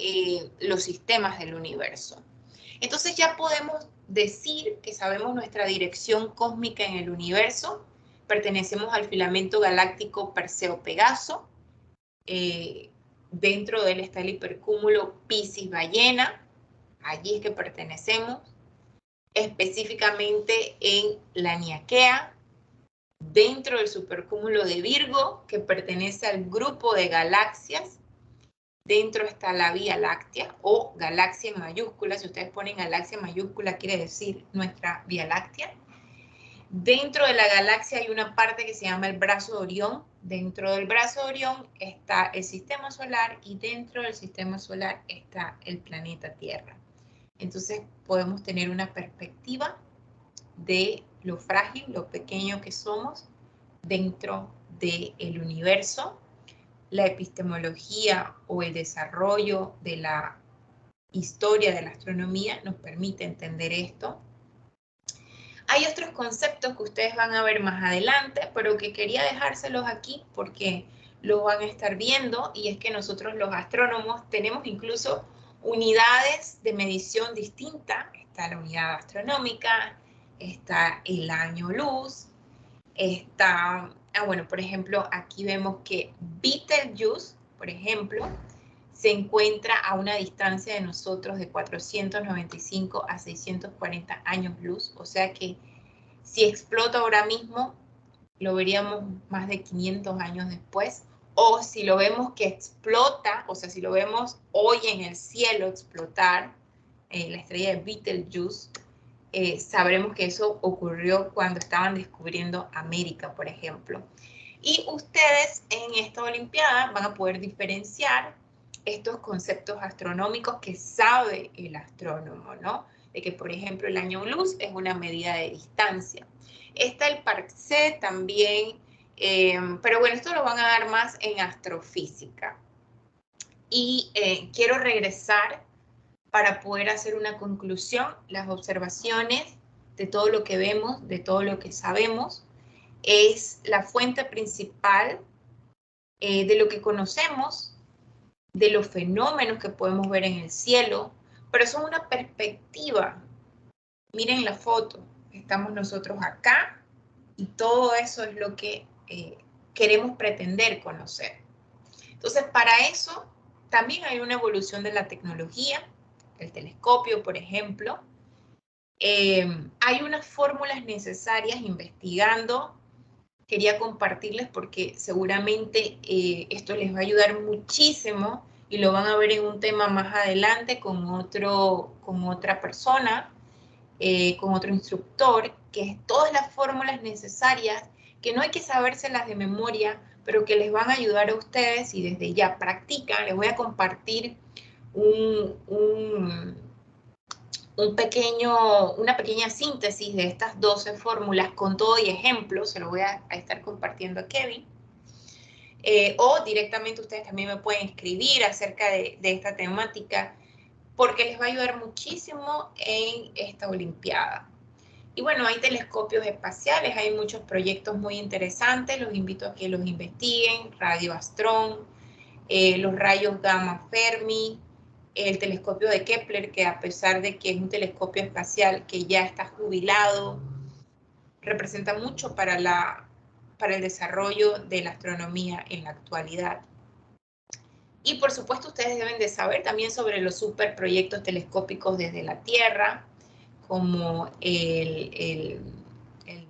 los sistemas del universo. Entonces ya podemos decir que sabemos nuestra dirección cósmica en el universo, pertenecemos al filamento galáctico Perseo-Pegaso, dentro de él está el hipercúmulo Piscis-Ballena, allí es que pertenecemos, específicamente en Laniakea, dentro del supercúmulo de Virgo, que pertenece al grupo de galaxias. Dentro está la Vía Láctea o galaxia en mayúscula. Si ustedes ponen galaxia en mayúscula, quiere decir nuestra Vía Láctea. Dentro de la galaxia hay una parte que se llama el brazo de Orión. Dentro del brazo de Orión está el sistema solar y dentro del sistema solar está el planeta Tierra. Entonces podemos tener una perspectiva de lo frágil, lo pequeño que somos dentro del universo. La epistemología o el desarrollo de la historia de la astronomía nos permite entender esto. Hay otros conceptos que ustedes van a ver más adelante, pero que quería dejárselos aquí porque lo van a estar viendo, y es que nosotros los astrónomos tenemos incluso unidades de medición distintas. Está la unidad astronómica, está el año luz, está, bueno, por ejemplo, aquí vemos que Betelgeuse, por ejemplo, se encuentra a una distancia de nosotros de 495 a 640 años luz, o sea que si explota ahora mismo, lo veríamos más de 500 años después, o si lo vemos que explota, o sea, si lo vemos hoy en el cielo explotar, la estrella de Betelgeuse, sabremos que eso ocurrió cuando estaban descubriendo América, por ejemplo. Y ustedes en esta olimpiada van a poder diferenciar estos conceptos astronómicos que sabe el astrónomo, ¿no? De que, por ejemplo, el año luz es una medida de distancia. Está el parsec también, pero bueno, esto lo van a dar más en astrofísica. Y quiero regresar para poder hacer una conclusión, las observaciones de todo lo que vemos, de todo lo que sabemos, es la fuente principal de lo que conocemos, de los fenómenos que podemos ver en el cielo, pero son una perspectiva. Miren la foto, estamos nosotros acá y todo eso es lo que queremos pretender conocer. Entonces, para eso también hay una evolución de la tecnología, el telescopio, por ejemplo. Hay unas fórmulas necesarias investigando. Quería compartirles porque seguramente esto les va a ayudar muchísimo y lo van a ver en un tema más adelante con otra persona, con otro instructor, que es todas las fórmulas necesarias, que no hay que sabérselas de memoria, pero que les van a ayudar a ustedes y desde ya practican. Les voy a compartir una pequeña síntesis de estas 12 fórmulas con todo y ejemplos. Se lo voy a estar compartiendo a Kevin. O directamente ustedes también me pueden escribir acerca de esta temática, porque les va a ayudar muchísimo en esta olimpiada. Y bueno, hay telescopios espaciales, hay muchos proyectos muy interesantes, los invito a que los investiguen, Radio Astrón, los rayos gamma Fermi, el telescopio de Kepler, que a pesar de que es un telescopio espacial que ya está jubilado, representa mucho para el desarrollo de la astronomía en la actualidad. Y por supuesto ustedes deben de saber también sobre los superproyectos telescópicos desde la Tierra, como el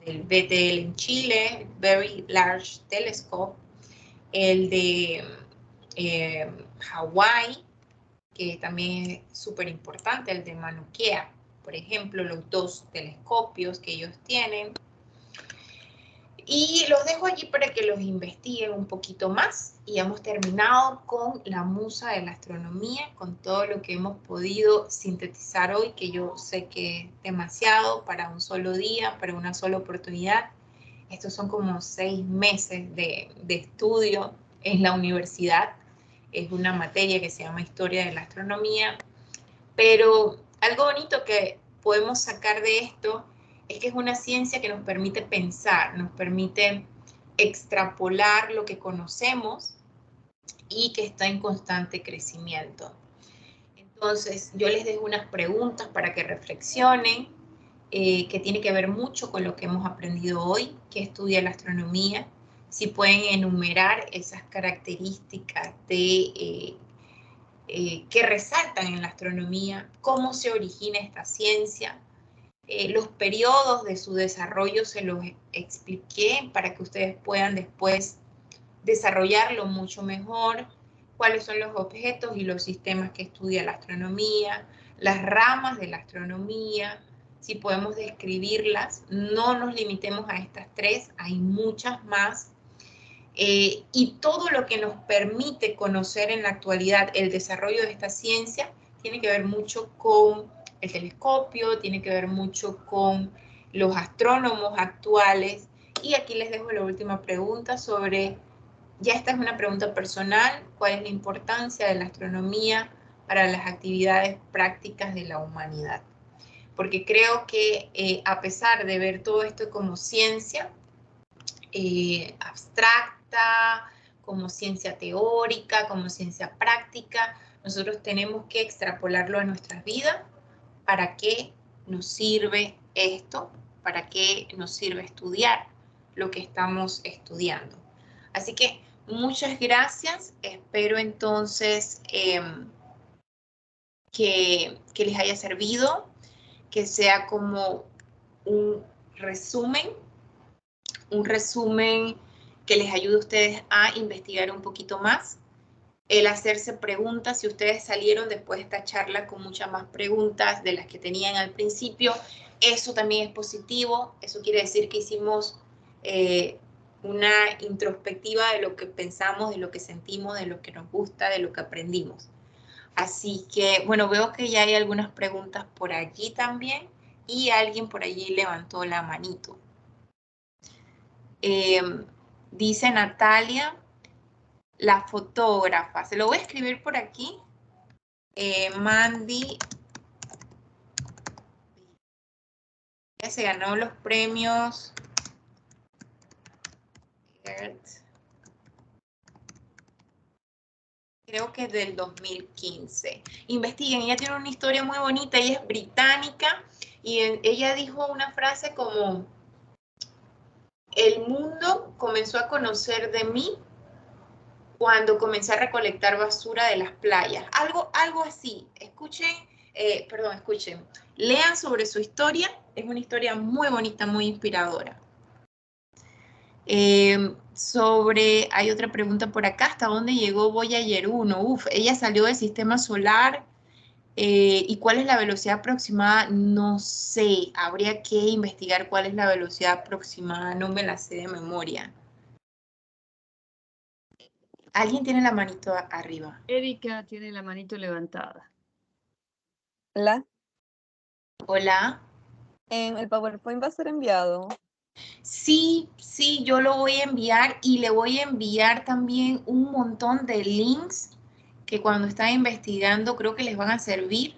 del BTL en Chile, Very Large Telescope, el de Hawái, que también es súper importante, el de Mauna Kea, por ejemplo, los 2 telescopios que ellos tienen. Y los dejo allí para que los investiguen un poquito más. Y hemos terminado con la musa de la astronomía, con todo lo que hemos podido sintetizar hoy, que yo sé que es demasiado para un solo día, para una sola oportunidad. Estos son como 6 meses de estudio en la universidad. Es una materia que se llama Historia de la Astronomía. Pero algo bonito que podemos sacar de esto es que es una ciencia que nos permite pensar, nos permite extrapolar lo que conocemos y que está en constante crecimiento. Entonces, yo les dejo unas preguntas para que reflexionen, que tiene que ver mucho con lo que hemos aprendido hoy, que estudia la astronomía, si pueden enumerar esas características de que resaltan en la astronomía, cómo se origina esta ciencia, los periodos de su desarrollo se los expliqué para que ustedes puedan después desarrollarlo mucho mejor, cuáles son los objetos y los sistemas que estudia la astronomía, las ramas de la astronomía, si podemos describirlas, no nos limitemos a estas 3, hay muchas más. Y todo lo que nos permite conocer en la actualidad el desarrollo de esta ciencia tiene que ver mucho con el telescopio, tiene que ver mucho con los astrónomos actuales. Y aquí les dejo la última pregunta sobre, ya esta es una pregunta personal, ¿cuál es la importancia de la astronomía para las actividades prácticas de la humanidad? Porque creo que a pesar de ver todo esto como ciencia abstracta, como ciencia teórica, como ciencia práctica, nosotros tenemos que extrapolarlo a nuestras vidas. ¿Para qué nos sirve esto? ¿Para qué nos sirve estudiar lo que estamos estudiando? Así que muchas gracias. Espero entonces que les haya servido, que sea como un resumen que les ayude a ustedes a investigar un poquito más, el hacerse preguntas. Si ustedes salieron después de esta charla con muchas más preguntas de las que tenían al principio, eso también es positivo. Eso quiere decir que hicimos una introspectiva de lo que pensamos, de lo que sentimos, de lo que nos gusta, de lo que aprendimos. Así que, bueno, veo que ya hay algunas preguntas por allí también y alguien por allí levantó la manito. Dice Natalia, la fotógrafa. Se lo voy a escribir por aquí. Mandy. Ella se ganó los premios. Creo que es del 2015. Investiguen, ella tiene una historia muy bonita, ella es británica y ella dijo una frase como, el mundo comenzó a conocer de mí cuando comencé a recolectar basura de las playas. Algo así. Escuchen, lean sobre su historia, es una historia muy bonita, muy inspiradora. Hay otra pregunta por acá, ¿hasta dónde llegó Voyager 1? Ella salió del sistema solar, ¿y cuál es la velocidad aproximada? No sé, habría que investigar cuál es la velocidad aproximada, no me la sé de memoria. ¿Alguien tiene la manito arriba? Erika tiene la manito levantada. Hola. Hola. ¿El PowerPoint va a ser enviado? Sí, yo lo voy a enviar y le voy a enviar también un montón de links que cuando están investigando creo que les van a servir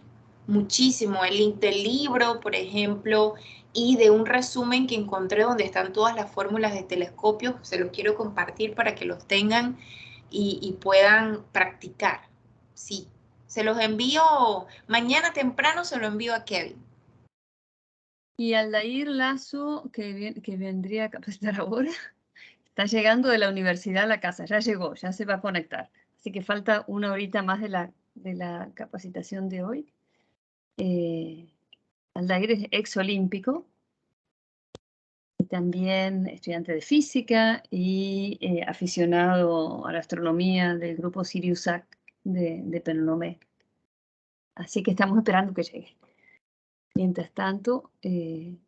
muchísimo. El link del libro, por ejemplo, y de un resumen que encontré donde están todas las fórmulas de telescopios. Se los quiero compartir para que los tengan y puedan practicar. Sí, se los envío mañana temprano, se lo envío a Kevin. Y Aldair Lazo, que vendría a capacitar ahora, está llegando de la universidad a la casa, ya llegó, ya se va a conectar. Así que falta una horita más de la capacitación de hoy. Aldair es exolímpico, y también estudiante de física y aficionado a la astronomía del grupo Sirius-SAC de Penonomé. Así que estamos esperando que llegue. Mientras tanto, si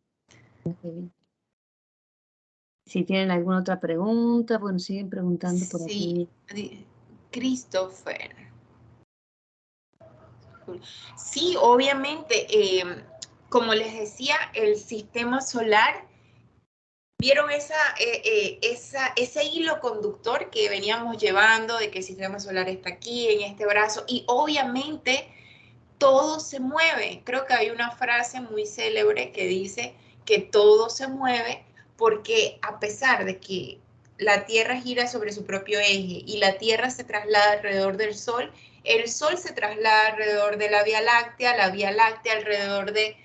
tienen alguna otra pregunta, bueno, siguen preguntando por aquí. Sí, Christopher. Sí, obviamente, como les decía, el sistema solar, ¿vieron ese hilo conductor que veníamos llevando de que el sistema solar está aquí, en este brazo? Y obviamente todo se mueve. Creo que hay una frase muy célebre que dice que todo se mueve porque a pesar de que la Tierra gira sobre su propio eje y la Tierra se traslada alrededor del Sol, el Sol se traslada alrededor de la Vía Láctea alrededor de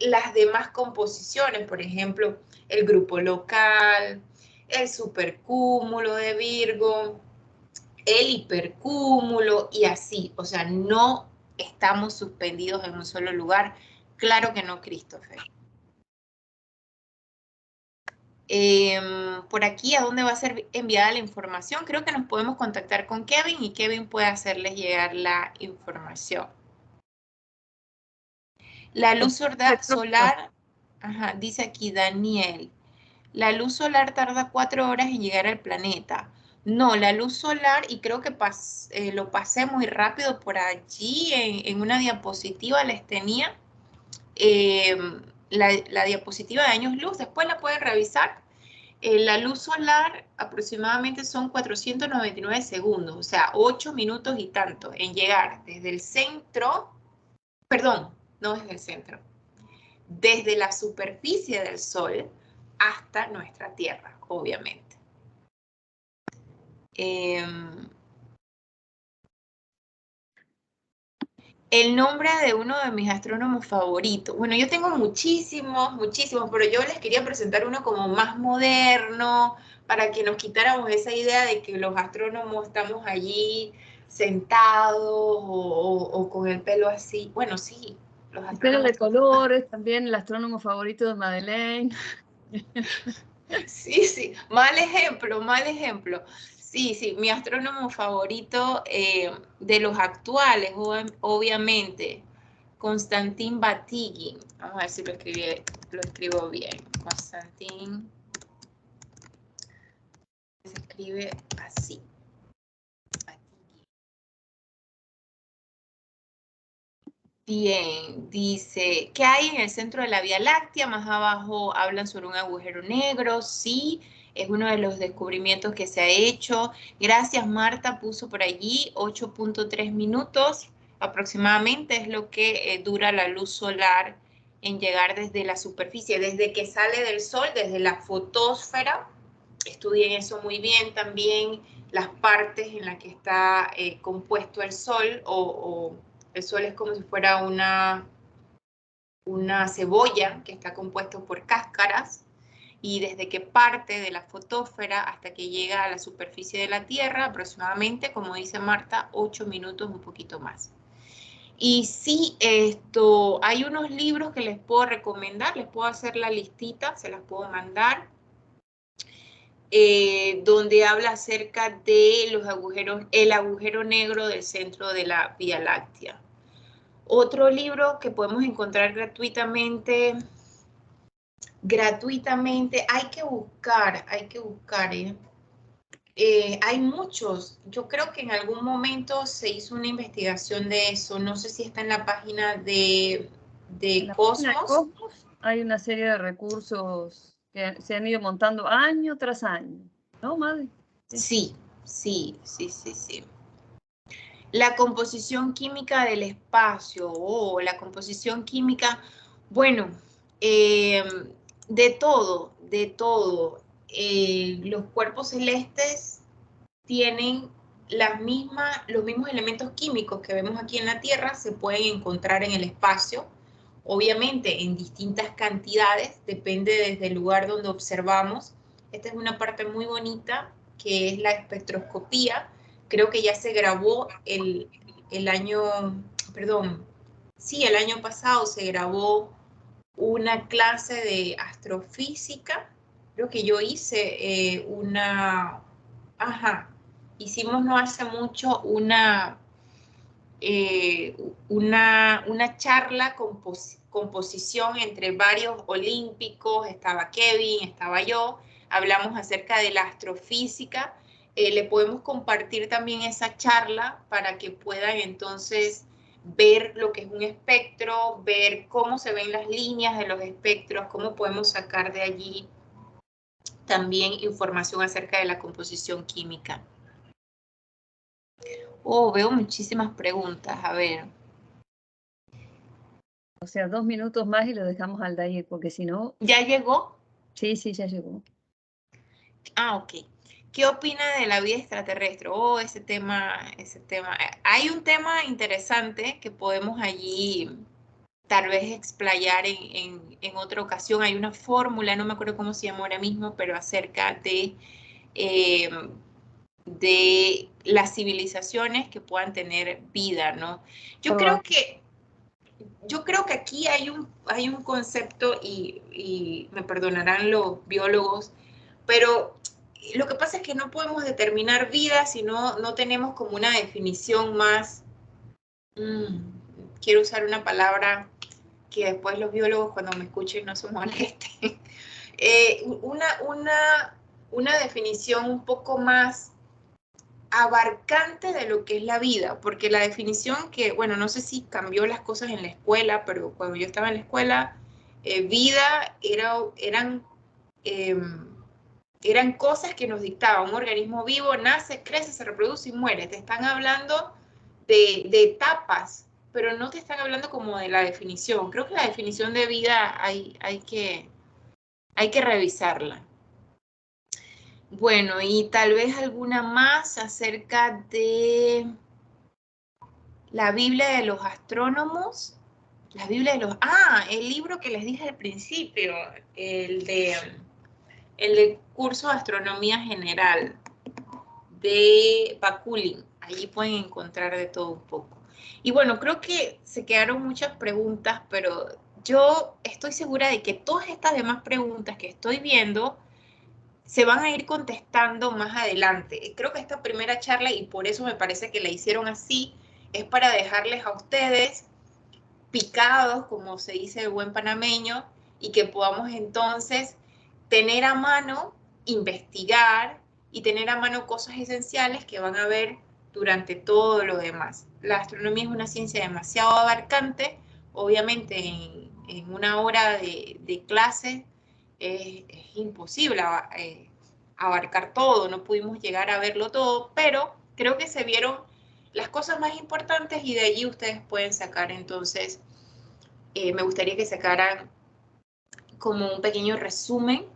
las demás composiciones, por ejemplo, el grupo local, el supercúmulo de Virgo, el hipercúmulo y así. O sea, no estamos suspendidos en un solo lugar. Claro que no, Christopher. Por aquí, ¿a dónde va a ser enviada la información? Creo que nos podemos contactar con Kevin y Kevin puede hacerles llegar la información. La luz solar, dice aquí Daniel, la luz solar tarda 4 horas en llegar al planeta. No, la luz solar, y creo que lo pasé muy rápido por allí, en una diapositiva les tenía la diapositiva de años luz, después la pueden revisar. La luz solar aproximadamente son 499 segundos, o sea, 8 minutos y tanto en llegar desde el centro, perdón, no desde el centro, desde la superficie del Sol hasta nuestra Tierra, obviamente. El nombre de uno de mis astrónomos favoritos. Bueno, yo tengo muchísimos, pero yo les quería presentar uno como más moderno, para que nos quitáramos esa idea de que los astrónomos estamos allí sentados o con el pelo así. Bueno, sí, los astrónomos. Pelo de colores, también el astrónomo favorito de Madeleine. Sí, mal ejemplo. Sí, mi astrónomo favorito de los actuales, obviamente, Konstantin Batygin. Vamos a ver si lo escribo bien. Konstantin escribe así. Bien, dice, ¿qué hay en el centro de la Vía Láctea? Más abajo hablan sobre un agujero negro. Sí, es uno de los descubrimientos que se ha hecho. Gracias, Marta, puso por allí 8.3 minutos aproximadamente, es lo que dura la luz solar en llegar desde la superficie, desde que sale del sol, desde la fotósfera. Estudien eso muy bien también, las partes en las que está compuesto el sol o el sol es como si fuera una cebolla que está compuesto por cáscaras y desde que parte de la fotósfera hasta que llega a la superficie de la Tierra, aproximadamente, como dice Marta, 8 minutos, un poquito más. Y sí, hay unos libros que les puedo recomendar, les puedo hacer la listita, se las puedo mandar, donde habla acerca de los agujeros, el agujero negro del centro de la Vía Láctea. Otro libro que podemos encontrar gratuitamente, hay que buscar, hay muchos. Yo creo que en algún momento se hizo una investigación de eso, no sé si está en la página de Cosmos. Hay una serie de recursos que se han ido montando año tras año, ¿no, Madre? Sí. La composición química del espacio, la composición química, bueno, de todo. Los cuerpos celestes tienen los mismos elementos químicos que vemos aquí en la Tierra, se pueden encontrar en el espacio, obviamente en distintas cantidades, depende desde el lugar donde observamos. Esta es una parte muy bonita, que es la espectroscopía. Creo que ya se grabó el año pasado se grabó una clase de astrofísica. Creo que yo hice hicimos no hace mucho una charla composición entre varios olímpicos, estaba Kevin, estaba yo, hablamos acerca de la astrofísica. Le podemos compartir también esa charla para que puedan entonces ver lo que es un espectro, ver cómo se ven las líneas de los espectros, cómo podemos sacar de allí también información acerca de la composición química. Veo muchísimas preguntas, a ver. O sea, 2 minutos más y lo dejamos al Dair, porque si no... ¿Ya llegó? Sí, ya llegó. Ok. ¿Qué opina de la vida extraterrestre? Ese tema. Hay un tema interesante que podemos allí tal vez explayar en otra ocasión. Hay una fórmula, no me acuerdo cómo se llama ahora mismo, pero acerca de las civilizaciones que puedan tener vida, ¿no? Yo creo que aquí hay un concepto, y me perdonarán los biólogos, pero lo que pasa es que no podemos determinar vida si no tenemos como una definición más, quiero usar una palabra que después los biólogos cuando me escuchen no se molesten, una definición un poco más abarcante de lo que es la vida, porque la definición que, bueno, no sé si cambió las cosas en la escuela, pero cuando yo estaba en la escuela, vida eran cosas que nos dictaba un organismo vivo, nace, crece, se reproduce y muere. Te están hablando de etapas, pero no te están hablando como de la definición. Creo que la definición de vida hay que revisarla. Bueno, y tal vez alguna más acerca de la Biblia de los astrónomos. La Biblia de los... el libro que les dije al principio, el de curso de astronomía general de Bakulin. Allí pueden encontrar de todo un poco. Y bueno, creo que se quedaron muchas preguntas, pero yo estoy segura de que todas estas demás preguntas que estoy viendo se van a ir contestando más adelante. Creo que esta primera charla, y por eso me parece que la hicieron así, es para dejarles a ustedes picados, como se dice de buen panameño, y que podamos entonces tener a mano, investigar y tener a mano cosas esenciales que van a ver durante todo lo demás. La astronomía es una ciencia demasiado abarcante, obviamente en una hora de clase es imposible abarcar todo, no pudimos llegar a verlo todo, pero creo que se vieron las cosas más importantes y de allí ustedes pueden sacar entonces, me gustaría que sacaran como un pequeño resumen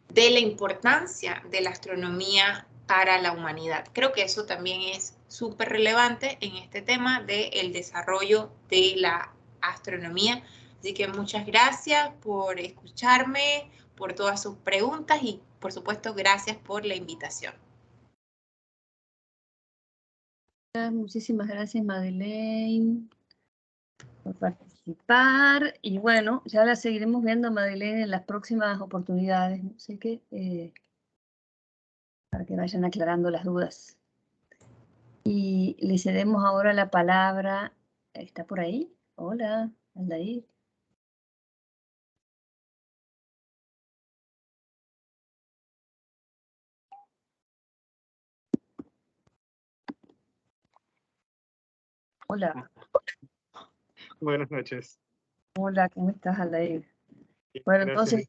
de la importancia de la astronomía para la humanidad. Creo que eso también es súper relevante en este tema del desarrollo de la astronomía. Así que muchas gracias por escucharme, por todas sus preguntas y por supuesto gracias por la invitación. Muchísimas gracias, Madeleine, por participar. Y bueno, ya la seguiremos viendo, Madeleine, en las próximas oportunidades. No sé qué, para que vayan aclarando las dudas. Y le cedemos ahora la palabra. ¿Está por ahí? Hola, Aldair. Hola. Buenas noches. Hola, ¿cómo estás, Aldair? Bueno, Gracias. entonces,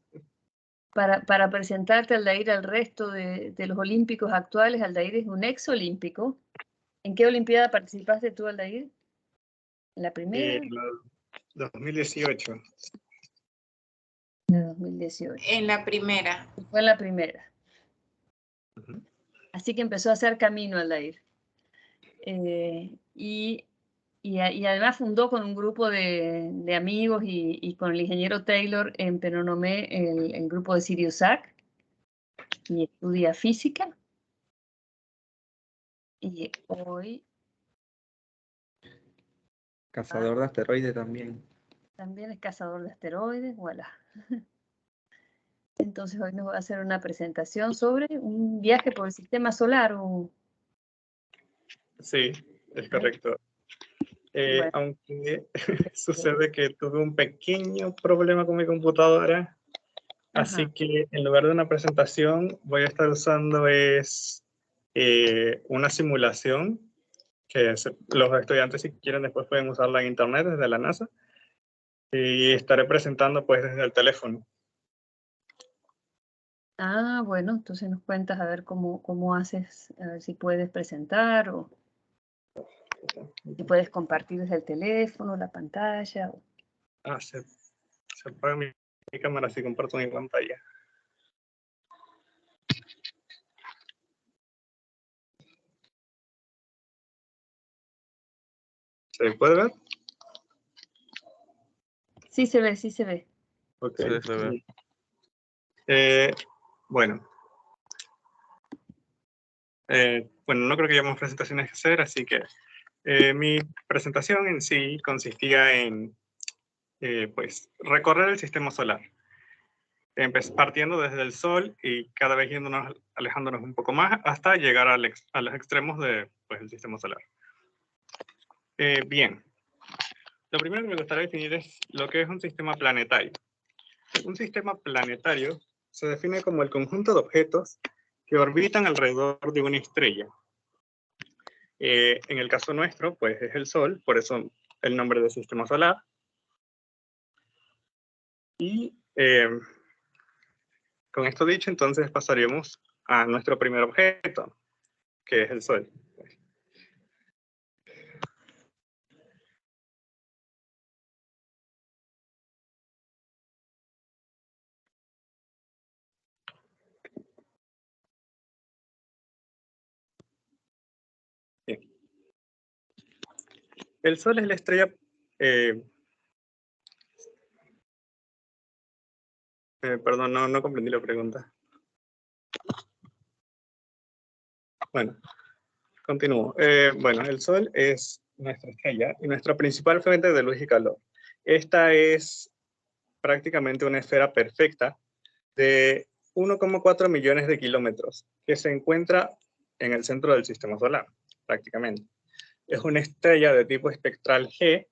para presentarte, Aldair, al resto de los olímpicos actuales, Aldair es un ex olímpico. ¿En qué olimpiada participaste tú, Aldair? ¿En la primera? 2018. De 2018. En la primera. Fue en la primera. Ujú. Así que empezó a hacer camino, Aldair. Y además fundó con un grupo de amigos y con el ingeniero Taylor en Penonomé el grupo de SiriusSat y estudia física. Y hoy Cazador de asteroides también. también es cazador de asteroides, voilà. Entonces hoy nos va a hacer una presentación sobre un viaje por el sistema solar. Sí, es correcto. Bueno. Aunque sucede que tuve un pequeño problema con mi computadora, así que en lugar de una presentación voy a estar usando una simulación que los estudiantes, si quieren, después pueden usarla en internet desde la NASA, y estaré presentando pues desde el teléfono. Ah, bueno, entonces nos cuentas a ver cómo haces, a ver si puedes presentar o si puedes compartir desde el teléfono, la pantalla. Se apaga mi cámara si comparto mi pantalla. ¿Se puede ver? Sí se ve, sí se ve. Ok. Sí, se ve. Bueno, no creo que hayamos presentaciones que hacer, así que mi presentación en sí consistía en pues, recorrer el sistema solar, partiendo desde el Sol y cada vez alejándonos un poco más hasta llegar a los extremos del sistema solar. Bien, lo primero que me gustaría definir es lo que es un sistema planetario. Un sistema planetario se define como el conjunto de objetos que orbitan alrededor de una estrella. En el caso nuestro, pues es el Sol, por eso el nombre del sistema solar. Y con esto dicho, entonces pasaríamos a nuestro primer objeto, que es el Sol. Bien. El Sol es la estrella... perdón, no comprendí la pregunta. Bueno, continúo. Bueno, el Sol es nuestra estrella y nuestra principal fuente de luz y calor. Esta es prácticamente una esfera perfecta de 1,4 millones de kilómetros que se encuentra en el centro del sistema solar, prácticamente. Es una estrella de tipo espectral G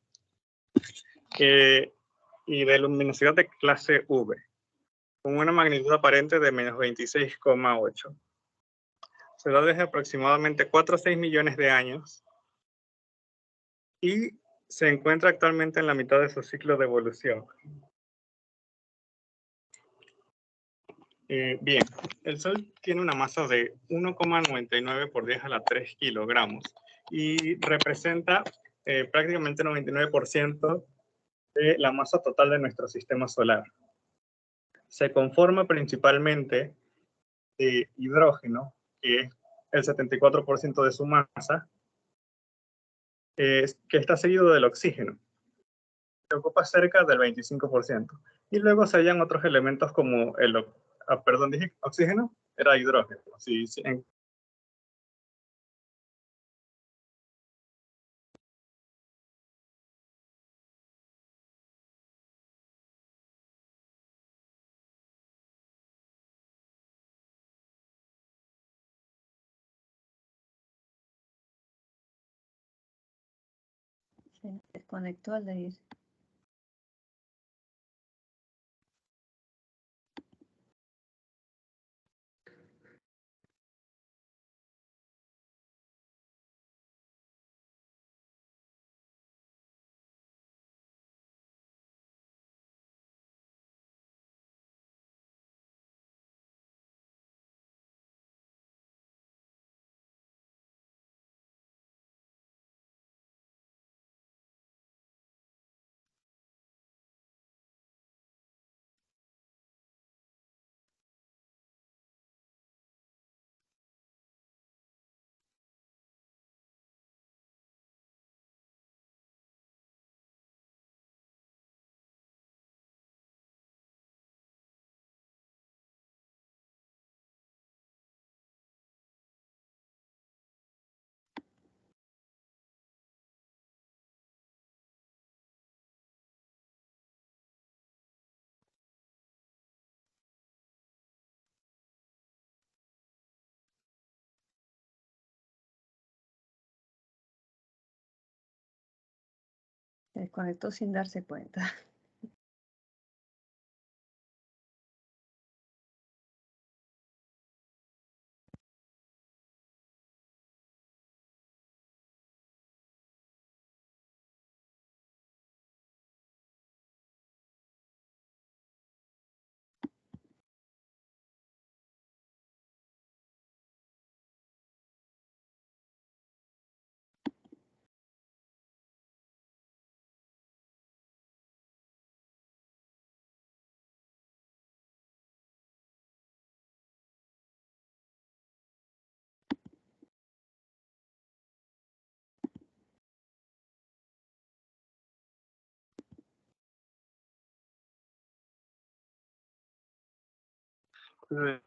y de luminosidad de clase V, con una magnitud aparente de menos 26,8. su edad es de aproximadamente 4 a 6 millones de años y se encuentra actualmente en la mitad de su ciclo de evolución. Bien, el Sol tiene una masa de 1,99 por 10 a la 3 kilogramos y representa prácticamente el 99% de la masa total de nuestro sistema solar. Se conforma principalmente de hidrógeno, que es el 74% de su masa, que está seguido del oxígeno, que ocupa cerca del 25%. Y luego se hallan otros elementos como perdón, dije oxígeno, era hidrógeno. Sí, sí, Se desconectó al de ir. Se desconectó sin darse cuenta.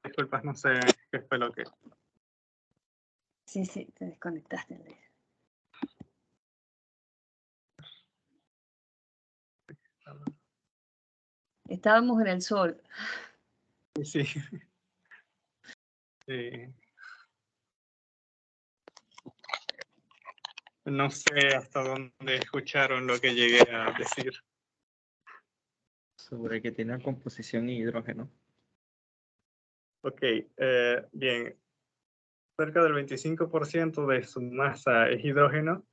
disculpas, no sé qué fue lo que... Sí, sí, te desconectaste al de ir. Estábamos en el Sol. Sí. Sí. No sé hasta dónde escucharon lo que llegué a decir. Sobre que tiene composición y hidrógeno. Ok, bien. Cerca del 25% de su masa es hidrógeno,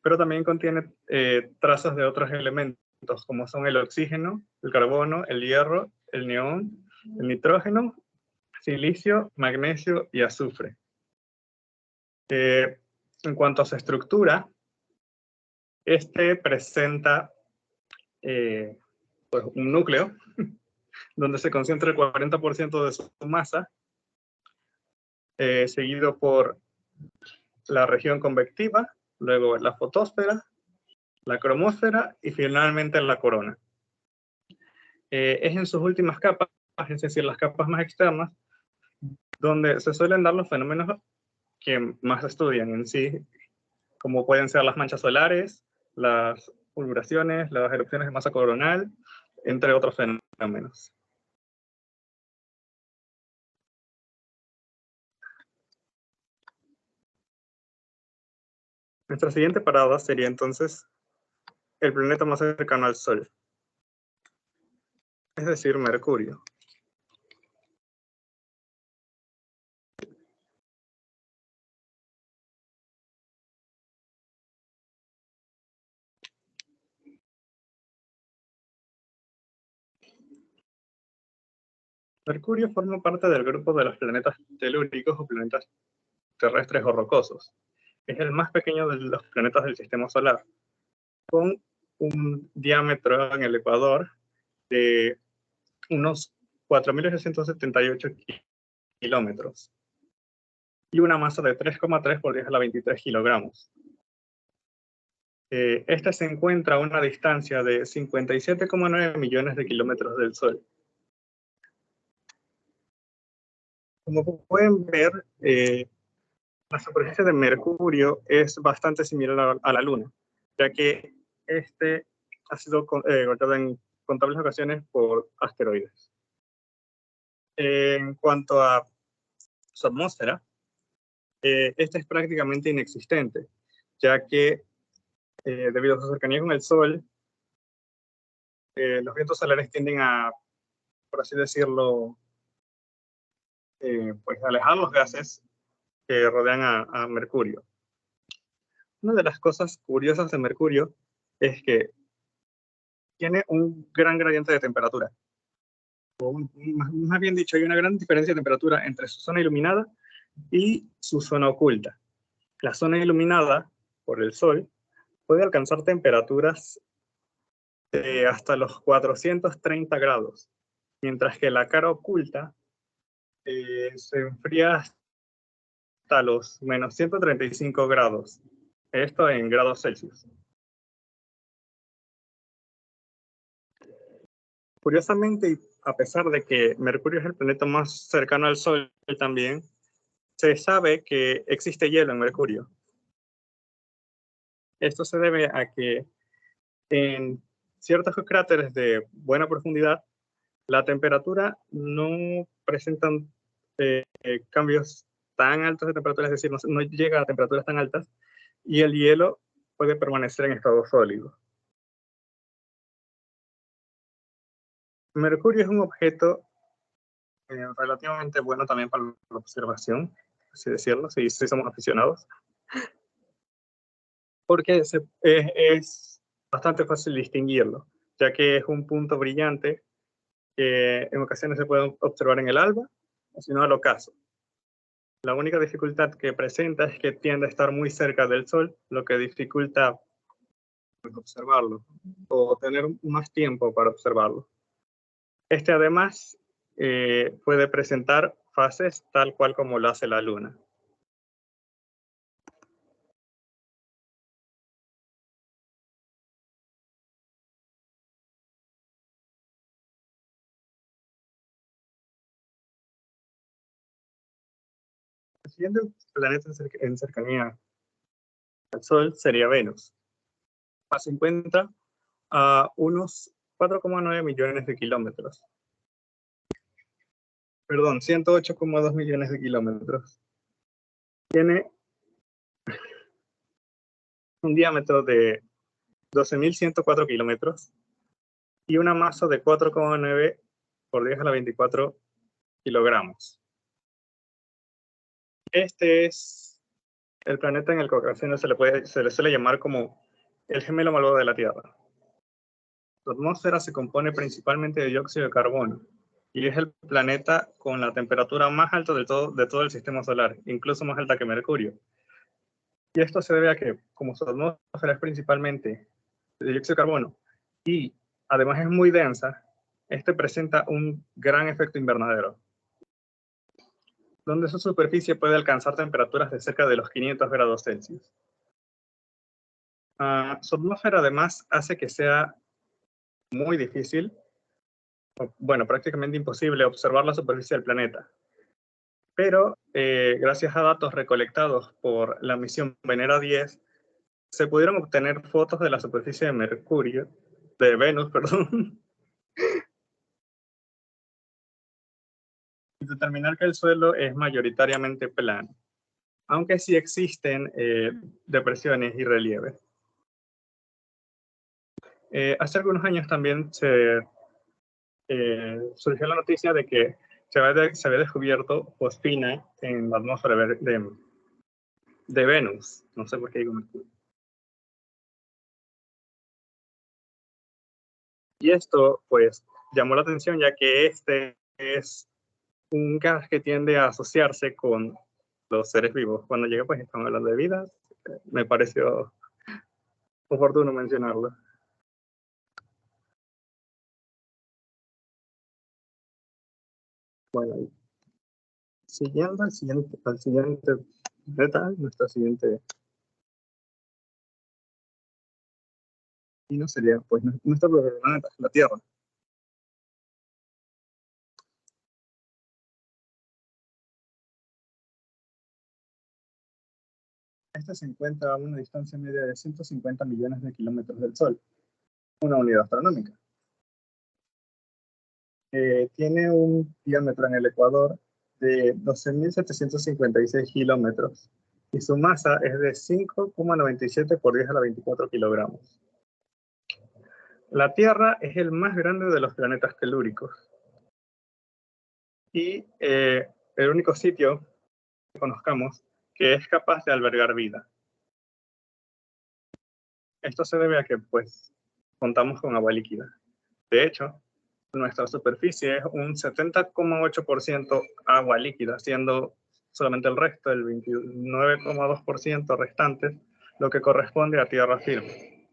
pero también contiene trazas de otros elementos, como son el oxígeno, el carbono, el hierro, el neón, el nitrógeno, silicio, magnesio y azufre. En cuanto a su estructura, este presenta pues un núcleo donde se concentra el 40% de su masa, seguido por la región convectiva, luego la fotosfera, la cromósfera y finalmente la corona. Es en sus últimas capas, es decir, las capas más externas, donde se suelen dar los fenómenos que más estudian en sí, como pueden ser las manchas solares, las fulguraciones, las erupciones de masa coronal, entre otros fenómenos. Nuestra siguiente parada sería entonces el planeta más cercano al Sol, es decir, Mercurio. Mercurio forma parte del grupo de los planetas telúricos o planetas terrestres o rocosos. Es el más pequeño de los planetas del sistema solar, con un diámetro en el ecuador de unos 4.878 kilómetros y una masa de 3,3 por 10 a la 23 kilogramos. Este se encuentra a una distancia de 57,9 millones de kilómetros del Sol. Como pueden ver, la superficie de Mercurio es bastante similar a la Luna, ya que este ha sido golpeado en contables ocasiones por asteroides. En cuanto a su atmósfera, esta es prácticamente inexistente, ya que debido a su cercanía con el Sol, los vientos solares tienden a, por así decirlo, pues alejar los gases que rodean a Mercurio. Una de las cosas curiosas de Mercurio es que tiene un gran gradiente de temperatura. O más bien dicho, hay una gran diferencia de temperatura entre su zona iluminada y su zona oculta. La zona iluminada por el Sol puede alcanzar temperaturas de hasta los 430 grados, mientras que la cara oculta se enfría hasta los menos 135 grados. Esto en grados Celsius. Curiosamente, a pesar de que Mercurio es el planeta más cercano al Sol también, se sabe que existe hielo en Mercurio. Esto se debe a que en ciertos cráteres de buena profundidad, la temperatura no presentan cambios tan altos de temperatura, es decir, no llega a temperaturas tan altas, y el hielo puede permanecer en estado sólido. Mercurio es un objeto relativamente bueno también para la observación, así decirlo, si somos aficionados, porque es bastante fácil distinguirlo, ya que es un punto brillante que en ocasiones se puede observar en el alba, o si no al ocaso. La única dificultad que presenta es que tiende a estar muy cerca del Sol, lo que dificulta pues, observarlo, o tener más tiempo para observarlo. Este además puede presentar fases tal cual como lo hace la Luna. El siguiente planeta en cercanía al Sol sería Venus. Se encuentra a unos 4,9 millones de kilómetros. Perdón, 108,2 millones de kilómetros. Tiene un diámetro de 12.104 kilómetros y una masa de 4,9 por 10 a la 24 kilogramos. Este es el planeta en el que ocasiones se le suele llamar como el gemelo malvado de la Tierra. Su atmósfera se compone principalmente de dióxido de carbono y es el planeta con la temperatura más alta de todo el sistema solar, incluso más alta que Mercurio. Y esto se debe a que, como su atmósfera es principalmente de dióxido de carbono y además es muy densa, este presenta un gran efecto invernadero, donde su superficie puede alcanzar temperaturas de cerca de los 500 grados Celsius. Su atmósfera además hace que sea muy difícil, bueno, prácticamente imposible observar la superficie del planeta. Pero gracias a datos recolectados por la misión Venera 10, se pudieron obtener fotos de la superficie de Venus, perdón, y determinar que el suelo es mayoritariamente plano, aunque sí existen depresiones y relieves. Hace algunos años también surgió la noticia de que se había descubierto fosfina en la atmósfera de Venus. No sé por qué digo Mercurio. Y esto, pues, llamó la atención ya que este es un gas que tiende a asociarse con los seres vivos. Cuando llegué, pues estamos hablando de vida, me pareció oportuno mencionarlo. Bueno, siguiendo al siguiente detalle, nuestra siguiente destino sería pues nuestro planeta, la Tierra. Este se encuentra a una distancia media de 150 millones de kilómetros del Sol, una unidad astronómica. Tiene un diámetro en el ecuador de 12.756 kilómetros y su masa es de 5,97 por 10 a la 24 kilogramos. La Tierra es el más grande de los planetas telúricos y el único sitio que conozcamos que es capaz de albergar vida. Esto se debe a que pues contamos con agua líquida. De hecho, nuestra superficie es un 70,8% agua líquida, siendo solamente el resto, el 29,2% restante, lo que corresponde a tierra firme.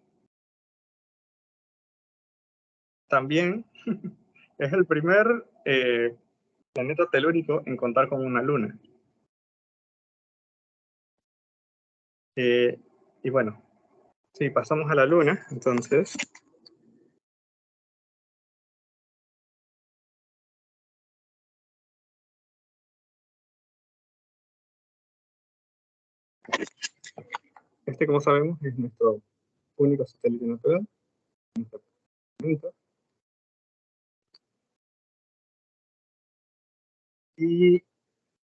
También es el primer planeta telúrico en contar con una luna. Y bueno, si pasamos a la luna, entonces... Este, como sabemos, es nuestro único satélite natural. Y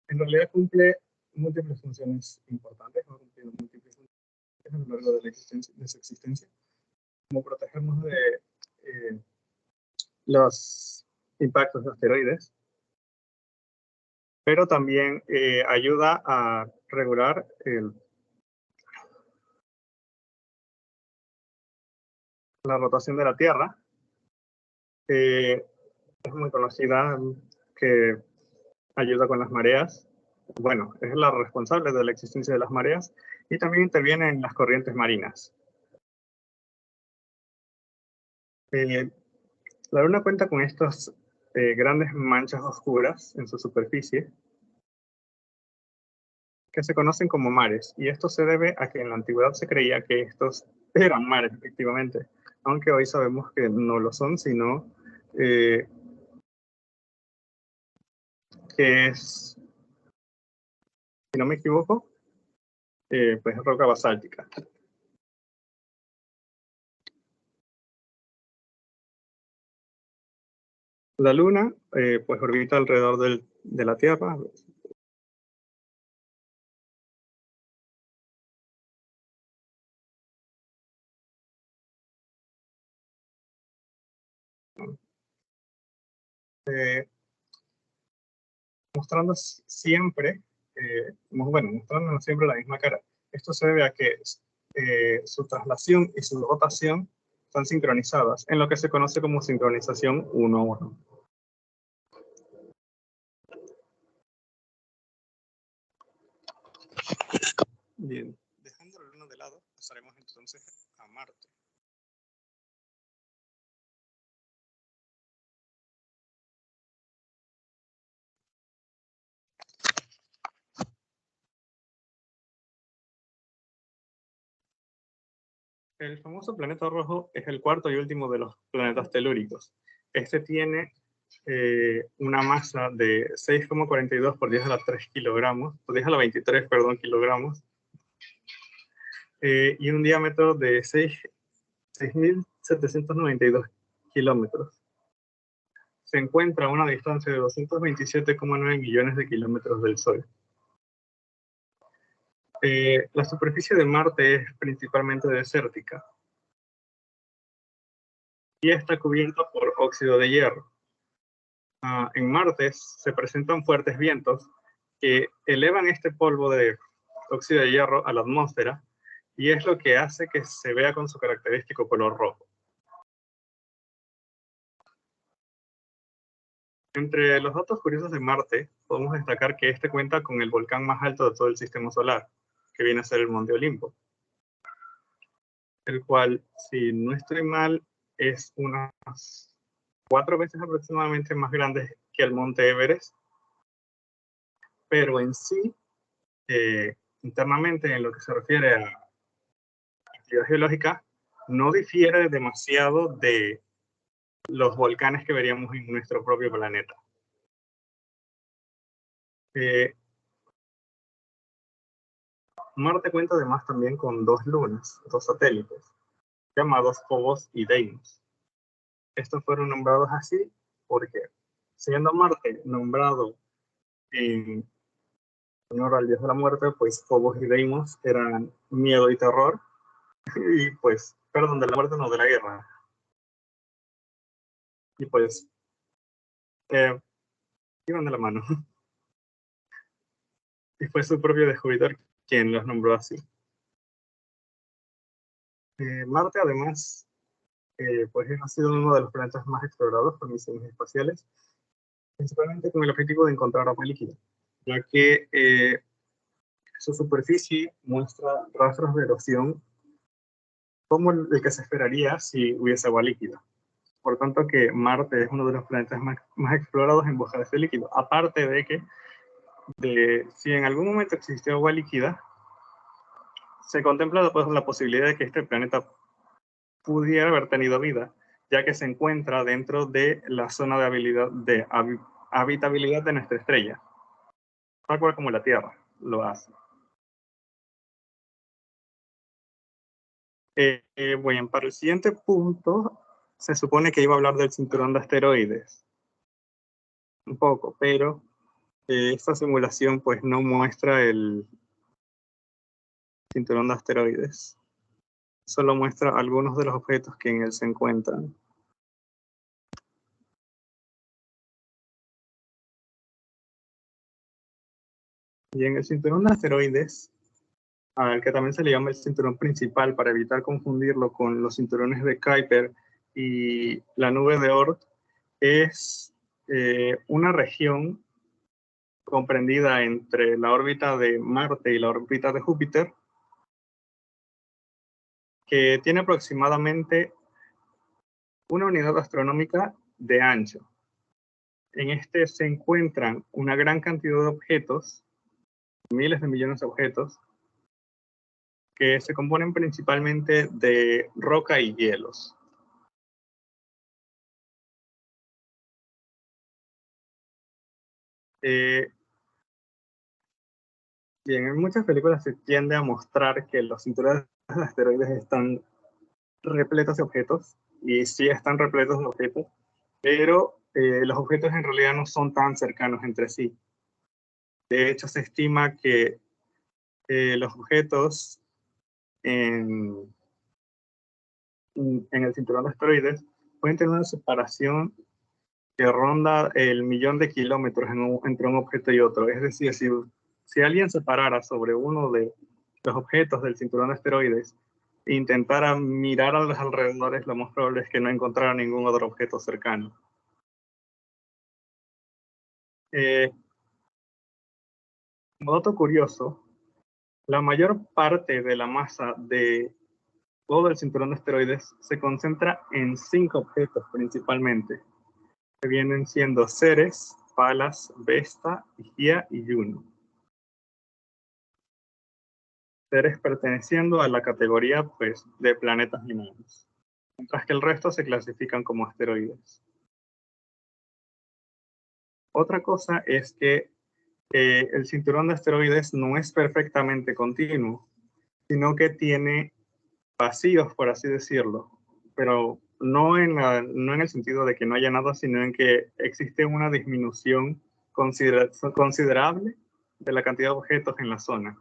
en realidad cumple múltiples funciones importantes, ¿no? Cumple múltiples funciones a lo largo de su existencia, como protegernos de los impactos de asteroides, pero también ayuda a regular la rotación de la Tierra. Es muy conocida, que ayuda con las mareas. Bueno, es la responsable de la existencia de las mareas y también interviene en las corrientes marinas. La Luna cuenta con estas grandes manchas oscuras en su superficie que se conocen como mares, y esto se debe a que en la antigüedad se creía que estos eran mares, efectivamente, aunque hoy sabemos que no lo son, sino que es, si no me equivoco, pues roca basáltica. La Luna pues orbita alrededor de la Tierra. Mostrando siempre, mostrándonos siempre la misma cara. Esto se debe a que su traslación y su rotación están sincronizadas, en lo que se conoce como sincronización 1:1. Bien, dejando la Luna de lado, pasaremos entonces a Marte. El famoso planeta rojo es el cuarto y último de los planetas telúricos. Este tiene una masa de 6,42 por 10 a la 3 kilogramos, por 10 a la 23, perdón, kilogramos, y un diámetro de 6.792 kilómetros. Se encuentra a una distancia de 227,9 millones de kilómetros del Sol. La superficie de Marte es principalmente desértica y está cubierta por óxido de hierro. En Marte se presentan fuertes vientos que elevan este polvo de óxido de hierro a la atmósfera y es lo que hace que se vea con su característico color rojo. Entre los datos curiosos de Marte, podemos destacar que este cuenta con el volcán más alto de todo el sistema solar, que viene a ser el Monte Olimpo, el cual, si no estoy mal, es unas 4 veces aproximadamente más grande que el Monte Everest, pero en sí, internamente, en lo que se refiere a actividad geológica, no difiere demasiado de los volcanes que veríamos en nuestro propio planeta. Marte cuenta además también con 2 lunas, 2 satélites, llamados Phobos y Deimos. Estos fueron nombrados así porque, siendo Marte nombrado en honor al dios de la muerte, pues Phobos y Deimos eran miedo y terror, y pues, perdón, de la muerte, no, de la guerra. Y pues, iban de la mano. Y fue su propio descubridor quien los nombró así. Marte, además, pues ha sido uno de los planetas más explorados por misiones espaciales, principalmente con el objetivo de encontrar agua líquida, ya que su superficie muestra rastros de erosión como el que se esperaría si hubiese agua líquida. Por tanto, que Marte es uno de los planetas más explorados en busca de ese líquido. Aparte de que, si en algún momento existió agua líquida, se contempla pues, la posibilidad de que este planeta pudiera haber tenido vida, ya que se encuentra dentro de la zona de habitabilidad de nuestra estrella, tal cual como la Tierra lo hace. Bueno, para el siguiente punto, se supone que iba a hablar del cinturón de asteroides. Un poco, pero esta simulación pues no muestra el cinturón de asteroides. Solo muestra algunos de los objetos que en él se encuentran. Y en el cinturón de asteroides, al que también se le llama el cinturón principal para evitar confundirlo con los cinturones de Kuiper y la nube de Oort, es una región comprendida entre la órbita de Marte y la órbita de Júpiter, que tiene aproximadamente una unidad astronómica de ancho. En este se encuentran una gran cantidad de objetos, miles de millones de objetos, que se componen principalmente de roca y hielos. Bien, en muchas películas se tiende a mostrar que los cinturones de asteroides están repletos de objetos, y sí están repletos de objetos, pero los objetos en realidad no son tan cercanos entre sí. De hecho, se estima que los objetos en el cinturón de asteroides pueden tener una separación que ronda el 1.000.000 de kilómetros entre un objeto y otro. Es decir, si alguien se parara sobre uno de los objetos del cinturón de asteroides e intentara mirar a los alrededores, lo más probable es que no encontrara ningún otro objeto cercano. Como dato curioso, la mayor parte de la masa de todo el cinturón de asteroides se concentra en 5 objetos principalmente, que vienen siendo Ceres, Palas, Vesta, Higia y Juno. Ceres perteneciendo a la categoría pues, de planetas enanos, mientras que el resto se clasifican como asteroides. Otra cosa es que el cinturón de asteroides no es perfectamente continuo, sino que tiene vacíos, por así decirlo, pero no en el sentido de que no haya nada, sino en que existe una disminución considerable de la cantidad de objetos en la zona.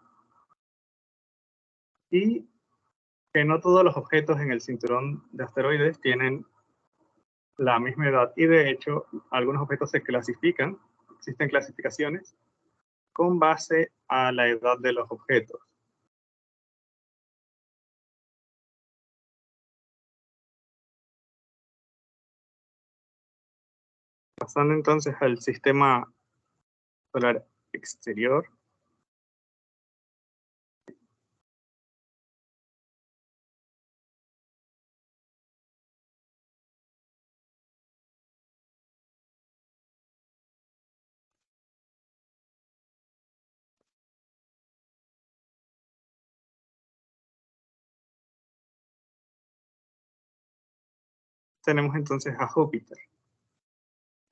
Y que no todos los objetos en el cinturón de asteroides tienen la misma edad, y de hecho algunos objetos se clasifican, existen clasificaciones con base a la edad de los objetos. Pasando entonces al sistema solar exterior. Tenemos entonces a Júpiter,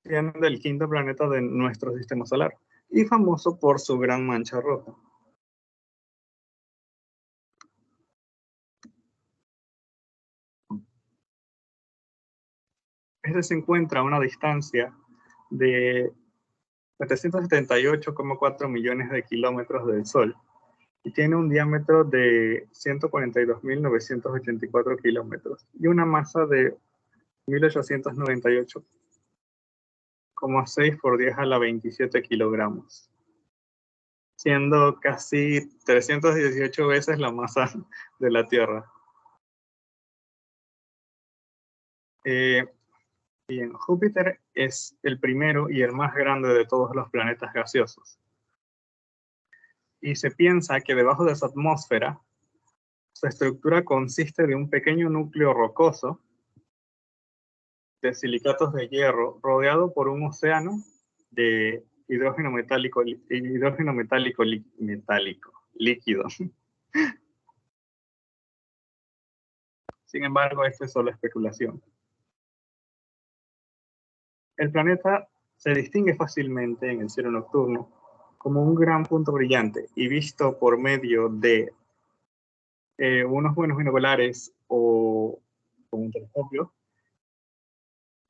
siendo el quinto planeta de nuestro sistema solar y famoso por su gran mancha roja. Este se encuentra a una distancia de 778,4 millones de kilómetros del Sol y tiene un diámetro de 142.984 kilómetros y una masa de 1898,6 por 10 a la 27 kilogramos, siendo casi 318 veces la masa de la Tierra. Bien, Júpiter es el primero y el más grande de todos los planetas gaseosos. Y se piensa que debajo de su atmósfera, su estructura consiste de un pequeño núcleo rocoso de silicatos de hierro rodeado por un océano de hidrógeno metálico líquido. Sin embargo, esto es solo especulación. El planeta se distingue fácilmente en el cielo nocturno como un gran punto brillante y visto por medio de unos buenos binoculares o con un telescopio,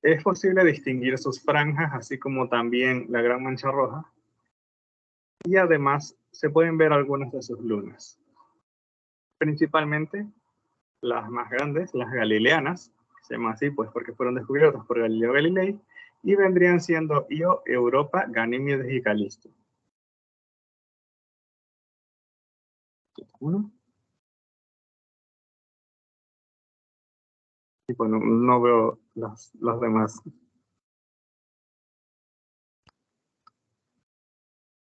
es posible distinguir sus franjas, así como también la gran mancha roja, y además se pueden ver algunas de sus lunas. Principalmente las más grandes, las galileanas, se llaman así pues porque fueron descubiertas por Galileo Galilei, y vendrían siendo Io, Europa, Ganímedes y Calisto. Y bueno, no veo las demás.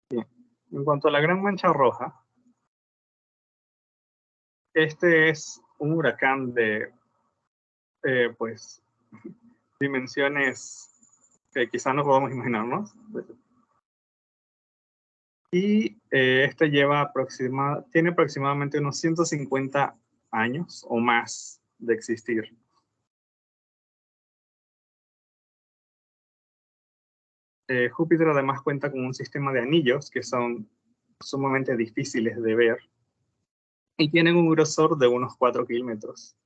Bien. En cuanto a la gran mancha roja, este es un huracán de pues dimensiones que quizás no podamos imaginarnos. Y este tiene aproximadamente unos 150 años o más de existir. Júpiter además cuenta con un sistema de anillos que son sumamente difíciles de ver y tienen un grosor de unos 4 kilómetros.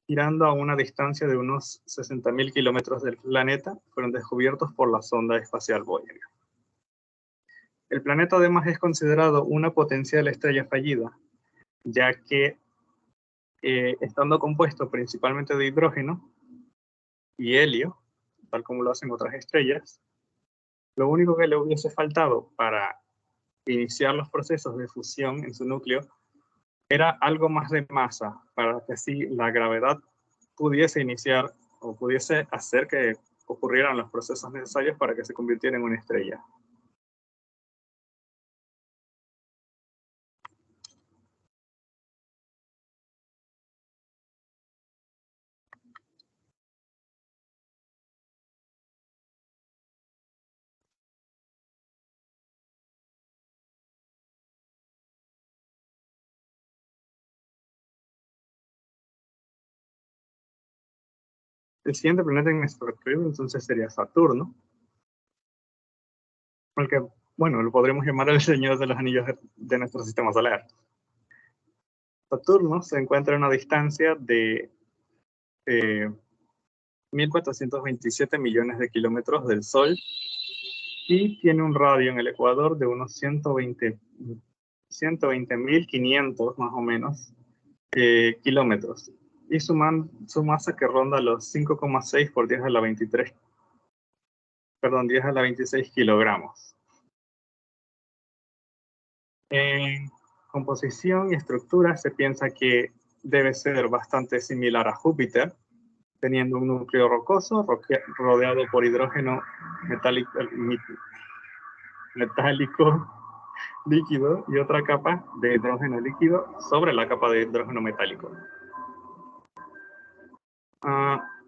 Girando a una distancia de unos 60.000 kilómetros del planeta, fueron descubiertos por la sonda espacial Voyager. El planeta además es considerado una potencial estrella fallida, ya que estando compuesto principalmente de hidrógeno y helio, tal como lo hacen otras estrellas, lo único que le hubiese faltado para iniciar los procesos de fusión en su núcleo era algo más de masa, para que así la gravedad pudiese iniciar o pudiese hacer que ocurrieran los procesos necesarios para que se convirtiera en una estrella. El siguiente planeta en nuestro recorrido entonces sería Saturno, porque, bueno, lo podremos llamar el señor de los anillos de nuestro sistema solar. Saturno se encuentra a una distancia de 1.427 millones de kilómetros del Sol y tiene un radio en el ecuador de unos 120.500 más o menos kilómetros, y su masa que ronda los 5,6 por 10 a la 23, perdón, 10 a la 26 kilogramos. En composición y estructura se piensa que debe ser bastante similar a Júpiter, teniendo un núcleo rocoso rodeado por hidrógeno metálico líquido y otra capa de hidrógeno líquido sobre la capa de hidrógeno metálico.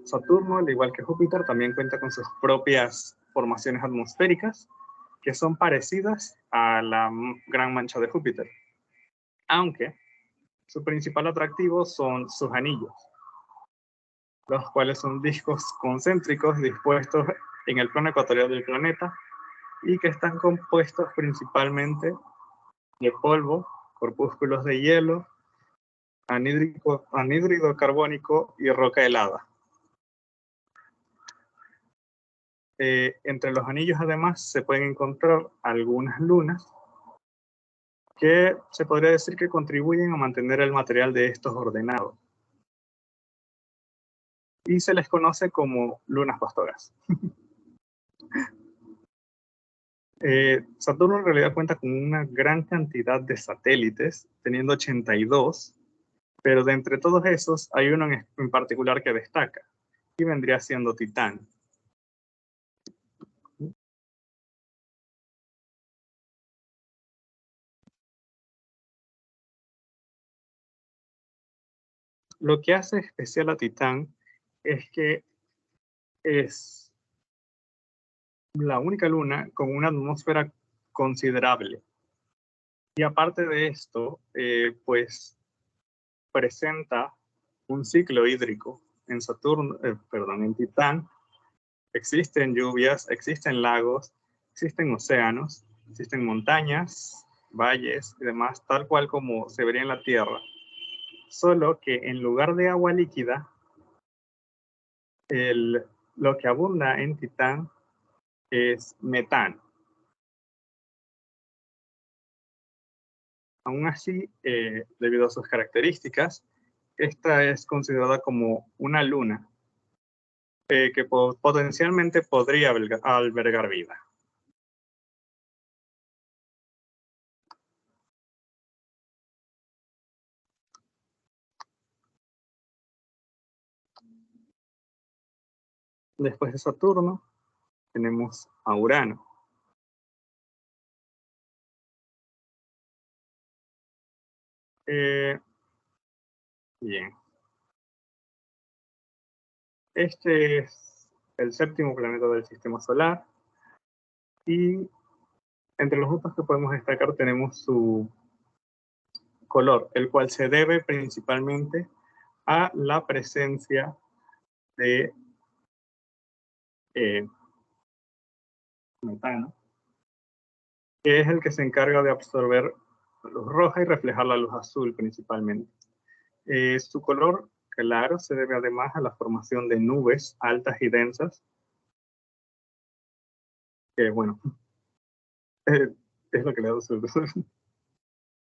Saturno, al igual que Júpiter, también cuenta con sus propias formaciones atmosféricas que son parecidas a la gran mancha de Júpiter, aunque su principal atractivo son sus anillos, los cuales son discos concéntricos dispuestos en el plano ecuatorial del planeta y que están compuestos principalmente de polvo, corpúsculos de hielo, anhídrido carbónico y roca helada. Entre los anillos, además, se pueden encontrar algunas lunas que se podría decir que contribuyen a mantener el material de estos ordenado. Y se les conoce como lunas pastoras. Saturno en realidad cuenta con una gran cantidad de satélites, teniendo 82, pero de entre todos esos hay uno en particular que destaca, y vendría siendo Titán. Lo que hace especial a Titán es que es la única luna con una atmósfera considerable. Y aparte de esto, pues presenta un ciclo hídrico en Saturno, en Titán. Existen lluvias, existen lagos, existen océanos, existen montañas, valles y demás, tal cual como se vería en la Tierra. Solo que en lugar de agua líquida, lo que abunda en Titán es metano. Aún así, debido a sus características, esta es considerada como una luna que potencialmente podría albergar vida. Después de Saturno, tenemos a Urano. Bien. Este es el séptimo planeta del sistema solar. Y entre los otros que podemos destacar tenemos su color, el cual se debe principalmente a la presencia de metano, que es el que se encarga de absorber la luz roja y reflejar la luz azul principalmente. Su color claro se debe además a la formación de nubes altas y densas, que bueno, es lo que le da su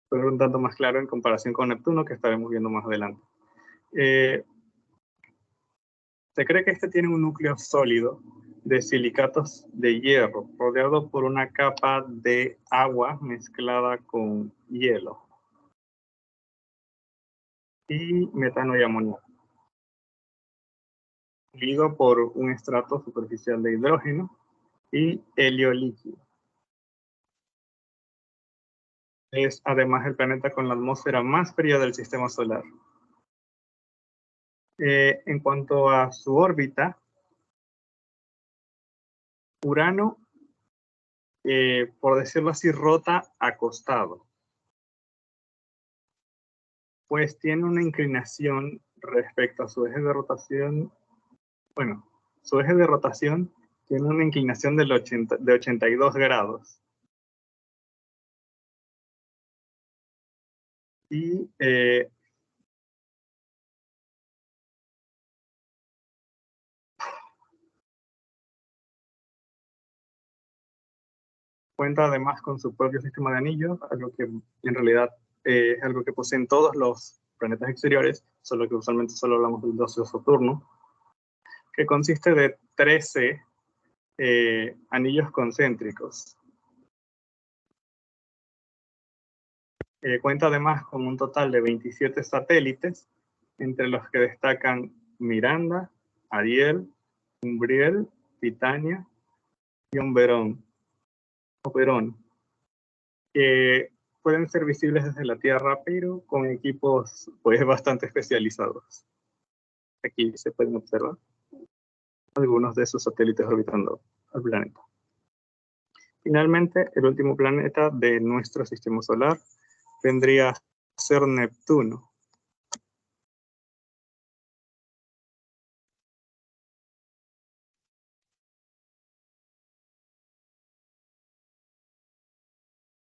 color un tanto más claro en comparación con Neptuno, que estaremos viendo más adelante. Se cree que este tiene un núcleo sólido de silicatos de hierro, rodeado por una capa de agua mezclada con hielo y metano y amoníaco, unido por un estrato superficial de hidrógeno y helio líquido. Es además el planeta con la atmósfera más fría del sistema solar. En cuanto a su órbita, Urano, por decirlo así, rota acostado, pues tiene una inclinación respecto a su eje de rotación. Bueno, su eje de rotación tiene una inclinación de 82 grados. Y cuenta además con su propio sistema de anillos, algo que en realidad es algo que poseen todos los planetas exteriores, solo que usualmente solo hablamos del gaseoso Saturno, que consiste de 13 anillos concéntricos. Cuenta además con un total de 27 satélites, entre los que destacan Miranda, Ariel, Umbriel, Titania y Oberon, que pueden ser visibles desde la Tierra, pero con equipos pues bastante especializados. Aquí se pueden observar algunos de sus satélites orbitando al planeta. Finalmente, el último planeta de nuestro sistema solar vendría a ser Neptuno.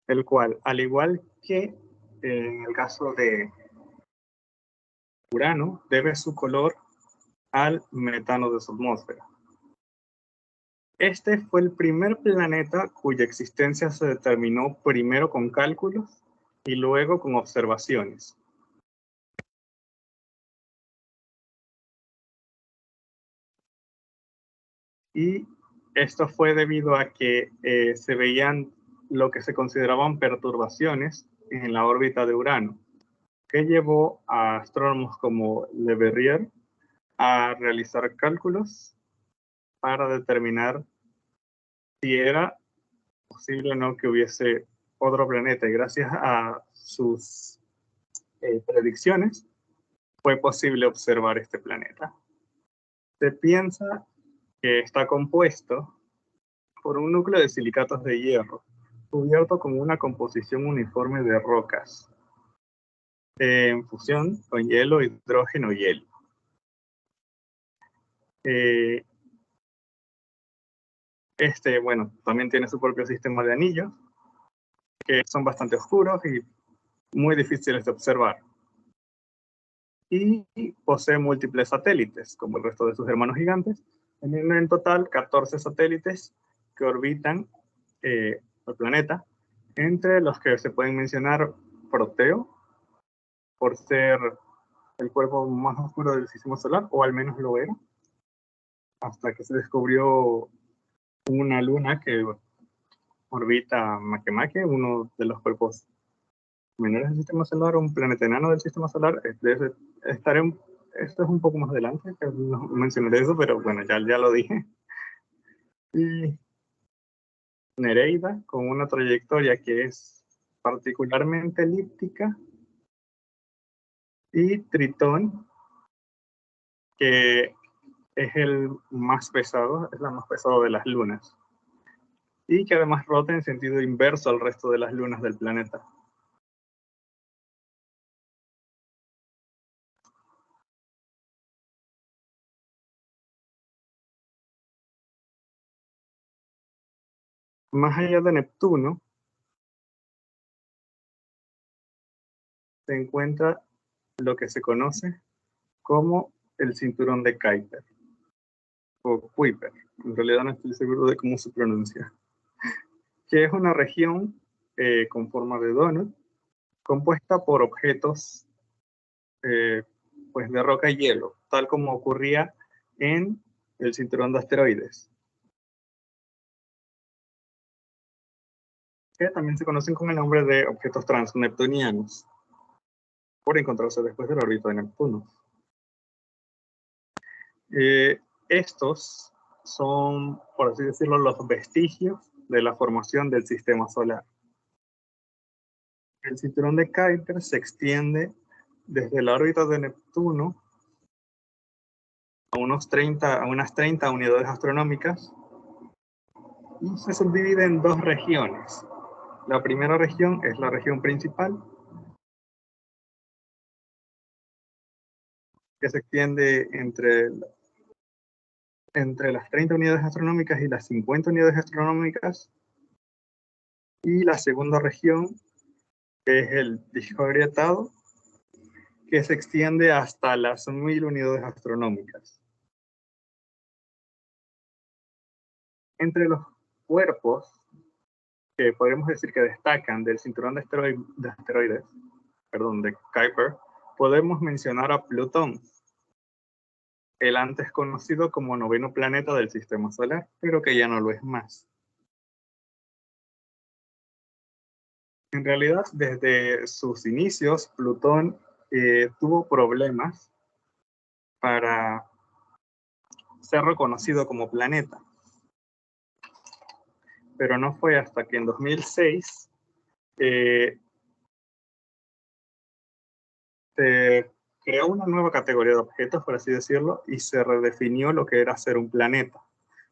El cual, al igual que en el caso de Urano, debe su color al metano de su atmósfera. Este fue el primer planeta cuya existencia se determinó primero con cálculos y luego con observaciones. Y esto fue debido a que se veían lo que se consideraban perturbaciones en la órbita de Urano, que llevó a astrónomos como Le Verrier a realizar cálculos para determinar si era posible o no que hubiese otro planeta. Y gracias a sus predicciones fue posible observar este planeta. Se piensa que está compuesto por un núcleo de silicatos de hierro, cubierto con una composición uniforme de rocas, en fusión con hielo, hidrógeno y helio. Bueno, también tiene su propio sistema de anillos, que son bastante oscuros y muy difíciles de observar. Y posee múltiples satélites, como el resto de sus hermanos gigantes, teniendo en total 14 satélites que orbitan el planeta, entre los que se pueden mencionar Proteo, por ser el cuerpo más oscuro del sistema solar, o al menos lo era, hasta que se descubrió una luna que orbita Makemake, uno de los cuerpos menores del sistema solar, un planeta enano del sistema solar. Esto es un poco más adelante, que no mencionaré eso, pero bueno, ya lo dije. Y Nereida, con una trayectoria que es particularmente elíptica, y Tritón, que es el más pesado, es la más pesada de las lunas, y que además rota en sentido inverso al resto de las lunas del planeta. Más allá de Neptuno, se encuentra lo que se conoce como el cinturón de Kuiper, o Kuiper, en realidad no estoy seguro de cómo se pronuncia, que es una región con forma de donut, compuesta por objetos pues de roca y hielo, tal como ocurría en el cinturón de asteroides, que también se conocen con el nombre de objetos transneptunianos, por encontrarse después de la órbita de Neptuno. Estos son, por así decirlo, los vestigios de la formación del sistema solar. El cinturón de Kuiper se extiende desde la órbita de Neptuno a unas 30 unidades astronómicas y se subdivide en dos regiones. La primera región es la región principal, que se extiende entre las 30 unidades astronómicas y las 50 unidades astronómicas, y la segunda región, que es el disco agrietado, que se extiende hasta las 1000 unidades astronómicas. Entre los cuerpos que podemos decir que destacan del cinturón de asteroides, de Kuiper, podemos mencionar a Plutón, el antes conocido como noveno planeta del sistema solar, pero que ya no lo es más. En realidad, desde sus inicios, Plutón tuvo problemas para ser reconocido como planeta. Pero no fue hasta que en 2006 se creó una nueva categoría de objetos, por así decirlo, y se redefinió lo que era ser un planeta.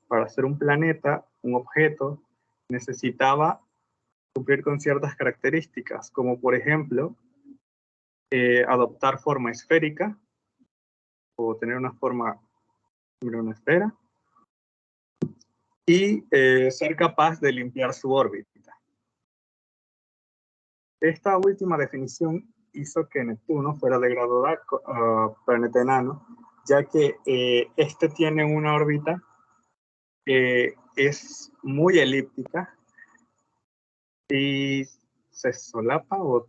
Para ser un planeta, un objeto necesitaba cumplir con ciertas características, como por ejemplo, adoptar forma esférica, o tener una forma de una esfera, y ser capaz de limpiar su órbita. Esta última definición hizo que Neptuno fuera de grado A, planeta enano, ya que este tiene una órbita que es muy elíptica y se solapa, o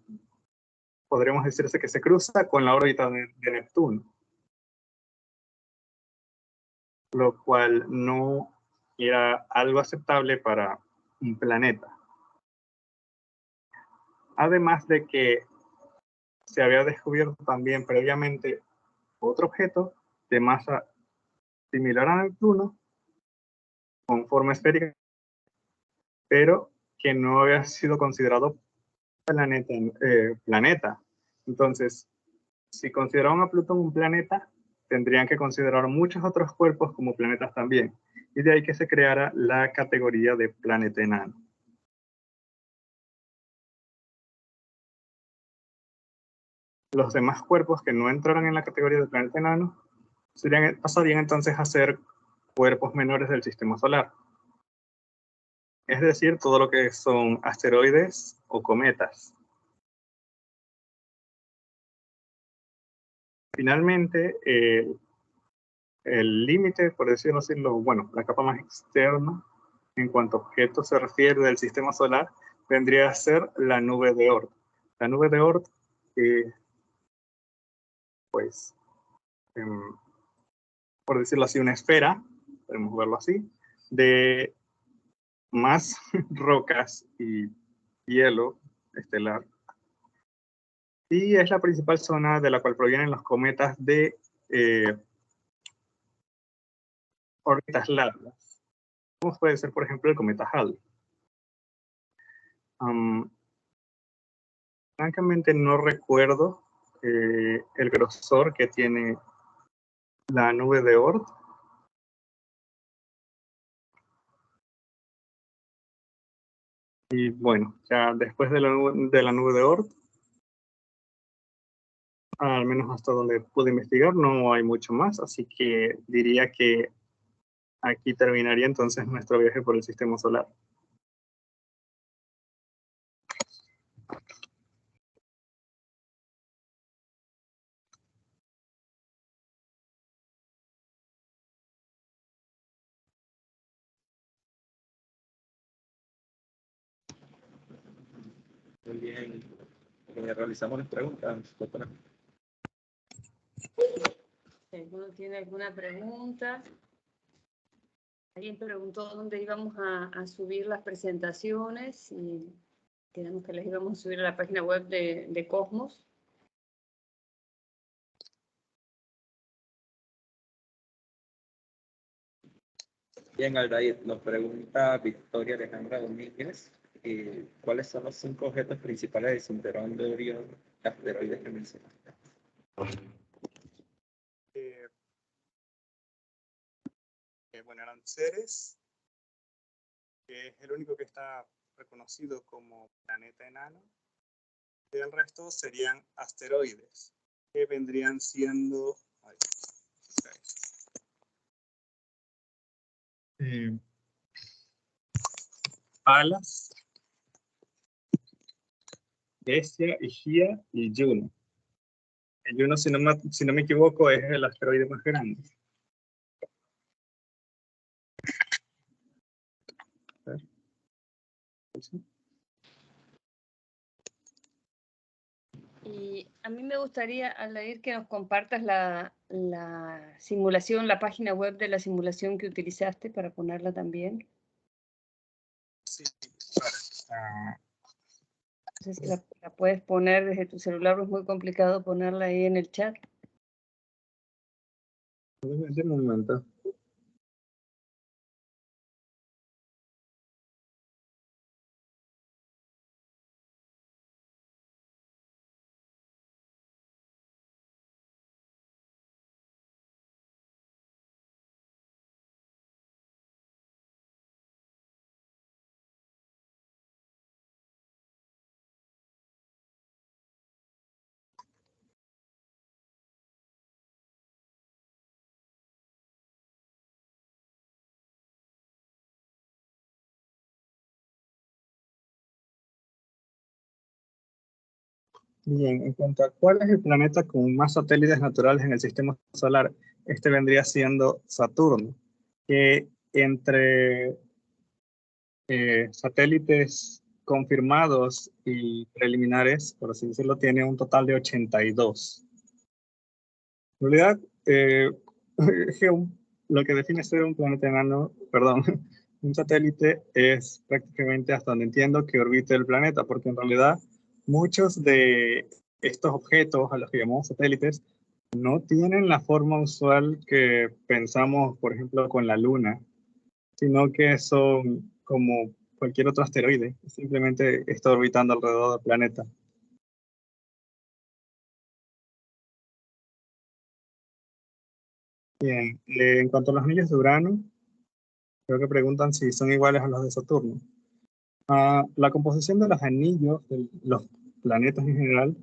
podríamos decirse que se cruza con la órbita de Neptuno, lo cual no era algo aceptable para un planeta. Además de que se había descubierto también previamente otro objeto de masa similar a Neptuno, con forma esférica, pero que no había sido considerado planeta. Entonces, si consideraban a Plutón un planeta, tendrían que considerar muchos otros cuerpos como planetas también. Y de ahí que se creara la categoría de planeta enano. Los demás cuerpos que no entraran en la categoría de planeta enano pasarían entonces a ser cuerpos menores del sistema solar. Es decir, todo lo que son asteroides o cometas. Finalmente, el límite, por decirlo así, bueno, la capa más externa en cuanto a objetos se refiere del sistema solar, vendría a ser la nube de Oort. La nube de Oort, pues, por decirlo así, una esfera, podemos verlo así, de más rocas y hielo estelar. Y es la principal zona de la cual provienen los cometas de órbitas largas. Como puede ser, por ejemplo, el cometa Halley. Francamente no recuerdo el grosor que tiene la nube de Oort. Y bueno, ya después de la nube de Oort, al menos hasta donde pude investigar, no hay mucho más, así que diría que aquí terminaría entonces nuestro viaje por el sistema solar. Muy bien. Realizamos las preguntas, doctora. Si alguno tiene alguna pregunta. Alguien preguntó dónde íbamos a subir las presentaciones y quedamos que las íbamos a subir a la página web de Cosmos. Bien, Aldair, nos pregunta Victoria Alejandra Domínguez, ¿cuáles son los 5 objetos principales del cinturón de Orión, asteroides que mencionaste? Bueno, eran Ceres, que es el único que está reconocido como planeta enano, y el resto serían asteroides, que vendrían siendo Pallas, Hestia, Higia y Juno. El Juno, si no me equivoco, es el asteroide más grande. Y a mí me gustaría, Aldair, que nos compartas la simulación, la página web de la simulación que utilizaste para ponerla también. Sí, claro. No sé si la puedes poner desde tu celular, es muy complicado ponerla ahí en el chat. De momento. Bien, en cuanto a cuál es el planeta con más satélites naturales en el sistema solar, este vendría siendo Saturno, que entre satélites confirmados y preliminares, por así decirlo, tiene un total de 82. En realidad, lo que define ser un planeta enano, perdón, un satélite es prácticamente, hasta donde entiendo, que orbite el planeta, porque en realidad muchos de estos objetos a los que llamamos satélites no tienen la forma usual que pensamos, por ejemplo, con la Luna, sino que son como cualquier otro asteroide, simplemente está orbitando alrededor del planeta. Bien, en cuanto a los anillos de Urano, creo que preguntan si son iguales a los de Saturno. La composición de los anillos, de los planetas en general,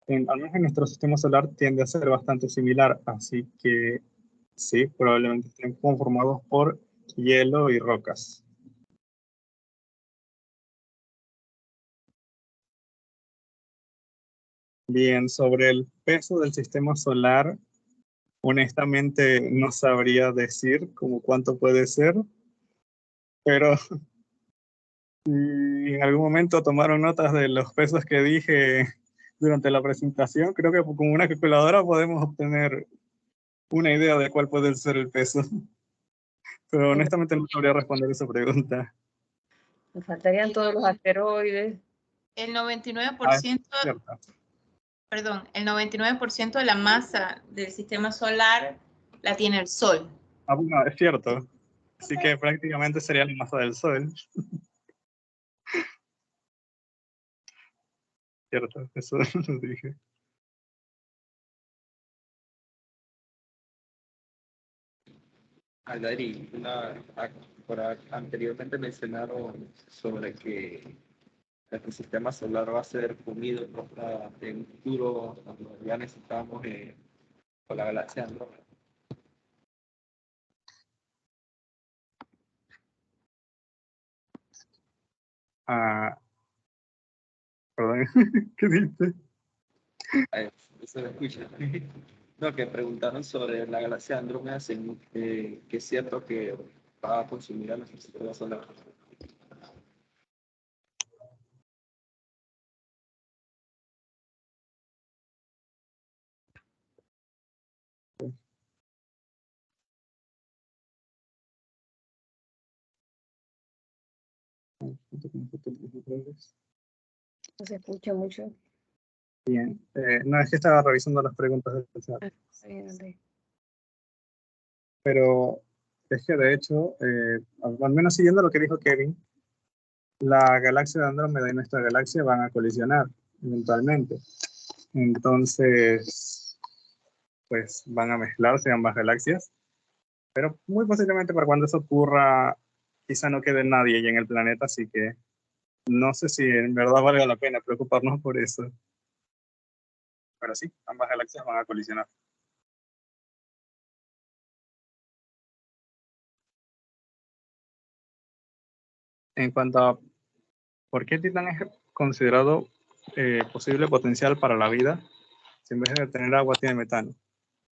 al menos en nuestro sistema solar, tiende a ser bastante similar, así que sí, probablemente estén conformados por hielo y rocas. Bien, sobre el peso del sistema solar, honestamente no sabría decir como cuánto puede ser, pero si en algún momento tomaron notas de los pesos que dije durante la presentación, creo que con una calculadora podemos obtener una idea de cuál puede ser el peso. Pero honestamente no sabría responder esa pregunta. Nos faltarían todos los asteroides. El 99%, Cierto. perdón, el 99% de la masa del sistema solar la tiene el Sol. Bueno, es cierto. Así que prácticamente sería la masa del Sol. Cierto, eso lo dije. Aldari, anteriormente mencionaron sobre que el sistema solar va a ser comido en un futuro cuando ya necesitamos con la galaxia Andrómeda. Perdón, ¿qué dijiste? Eso lo escucha. No, que preguntaron sobre la galaxia Andrómeda, que es cierto que va a consumir a nuestro sistema solar. No se escucha mucho. Bien. No, es que estaba revisando las preguntas del chat. Pero es que de hecho, al menos siguiendo lo que dijo Kevin, la galaxia de Andrómeda y nuestra galaxia van a colisionar eventualmente. Entonces, pues van a mezclarse ambas galaxias. Pero muy posiblemente para cuando eso ocurra, quizá no quede nadie ya en el planeta, así que no sé si en verdad vale la pena preocuparnos por eso. Pero sí, ambas galaxias van a colisionar. En cuanto a por qué Titán es considerado posible potencial para la vida, si en vez de tener agua tiene metano.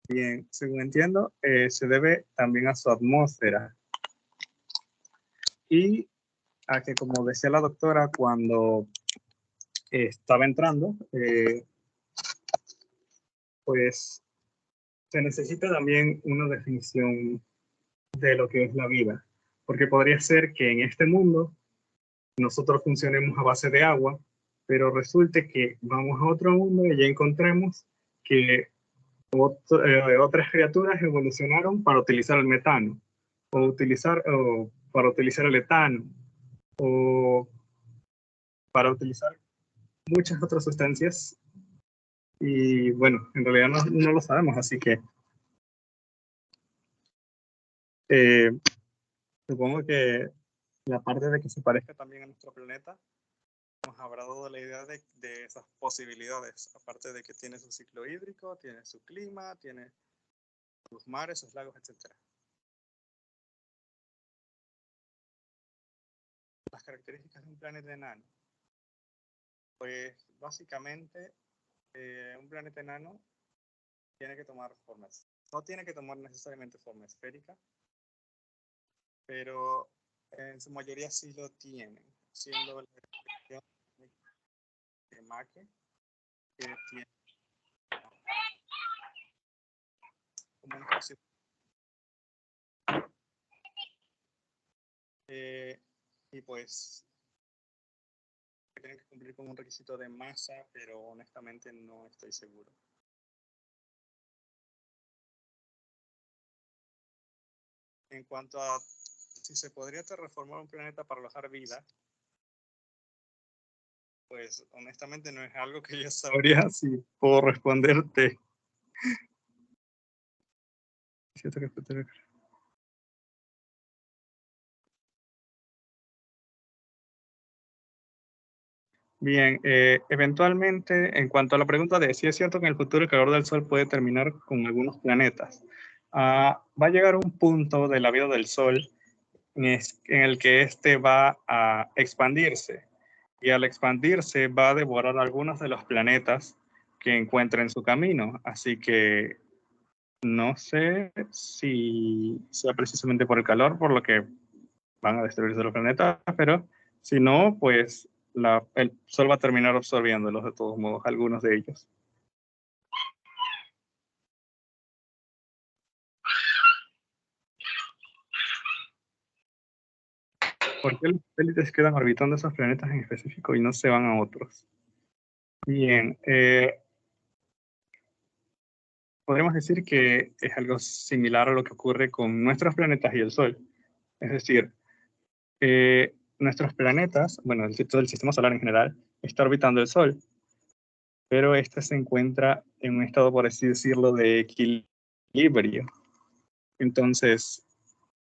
Bien, según entiendo, se debe también a su atmósfera y a que, como decía la doctora cuando estaba entrando, pues se necesita también una definición de lo que es la vida, porque podría ser que en este mundo nosotros funcionemos a base de agua, pero resulte que vamos a otro mundo y ya encontremos que otras criaturas evolucionaron para utilizar el metano, o para utilizar el etano, o para utilizar muchas otras sustancias. Y bueno, en realidad no lo sabemos, así que eh, supongo que la parte de que se parezca también a nuestro planeta nos habrá dado la idea de esas posibilidades, aparte de que tiene su ciclo hídrico, tiene su clima, tiene sus mares, sus lagos, etc. Las características de un planeta enano. Pues básicamente un planeta enano tiene que tomar formas. No tiene que tomar necesariamente forma esférica, pero en su mayoría sí lo tienen, siendo la excepción de Maque, que tiene como un casi. Y pues tienen que cumplir con un requisito de masa, pero honestamente no estoy seguro. En cuanto a si se podría terraformar un planeta para alojar vida, pues honestamente no es algo que yo sabría si puedo responderte. Bien, eventualmente, en cuanto a la pregunta de si es cierto que en el futuro el calor del Sol puede terminar con algunos planetas, va a llegar un punto de la vida del Sol en el que éste va a expandirse, y al expandirse va a devorar algunos de los planetas que encuentra en su camino. Así que no sé si sea precisamente por el calor por lo que van a destruirse los planetas, pero si no, pues el Sol va a terminar absorbiéndolos de todos modos, algunos de ellos. ¿Por qué los satélites quedan orbitando esos planetas en específico y no se van a otros? Bien, podríamos decir que es algo similar a lo que ocurre con nuestros planetas y el Sol. Es decir, nuestros planetas, bueno, todo el sistema solar en general, está orbitando el Sol, pero este se encuentra en un estado, por así decirlo, de equilibrio. Entonces,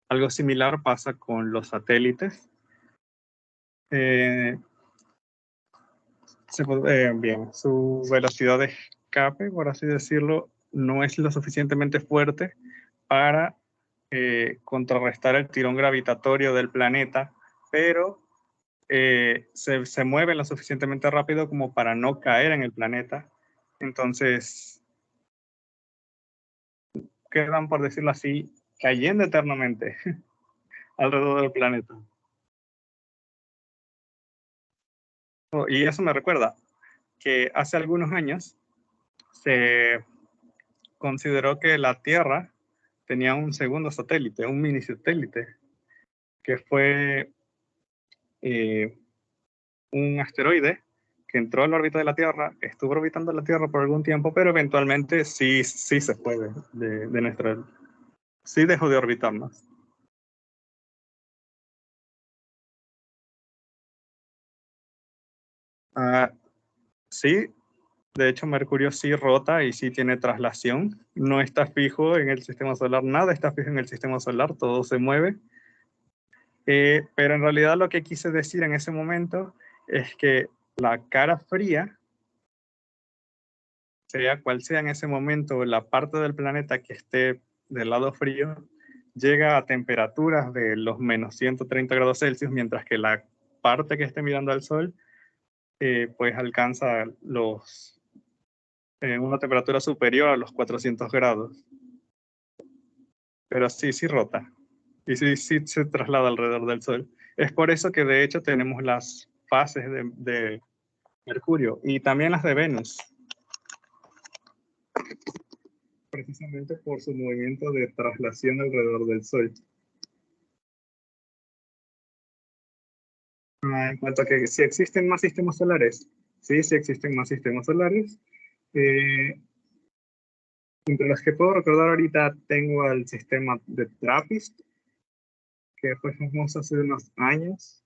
algo similar pasa con los satélites. Bien, su velocidad de escape, por así decirlo, no es lo suficientemente fuerte para contrarrestar el tirón gravitatorio del planeta, pero se mueve lo suficientemente rápido como para no caer en el planeta. Entonces, quedan, por decirlo así, cayendo eternamente alrededor del planeta. Y eso me recuerda que hace algunos años se consideró que la Tierra tenía un segundo satélite, un mini satélite, que fue un asteroide que entró a la órbita de la Tierra, estuvo orbitando la Tierra por algún tiempo, pero eventualmente sí se fue de nuestra... Sí dejó de orbitarnos. Sí, de hecho Mercurio sí rota y sí tiene traslación. No está fijo en el sistema solar, nada está fijo en el sistema solar, todo se mueve. Pero en realidad lo que quise decir en ese momento es que la cara fría, sea cual sea en ese momento la parte del planeta que esté del lado frío, llega a temperaturas de los menos 130 grados Celsius, mientras que la parte que esté mirando al Sol pues alcanza una temperatura superior a los 400 grados. Pero sí rota. Y sí se traslada alrededor del Sol. Es por eso que de hecho tenemos las fases de Mercurio y también las de Venus. Precisamente por su movimiento de traslación alrededor del Sol. En cuanto a que si existen más sistemas solares, sí existen más sistemas solares. Entre los que puedo recordar ahorita tengo al sistema de TRAPPIST, que fue famoso hace unos años.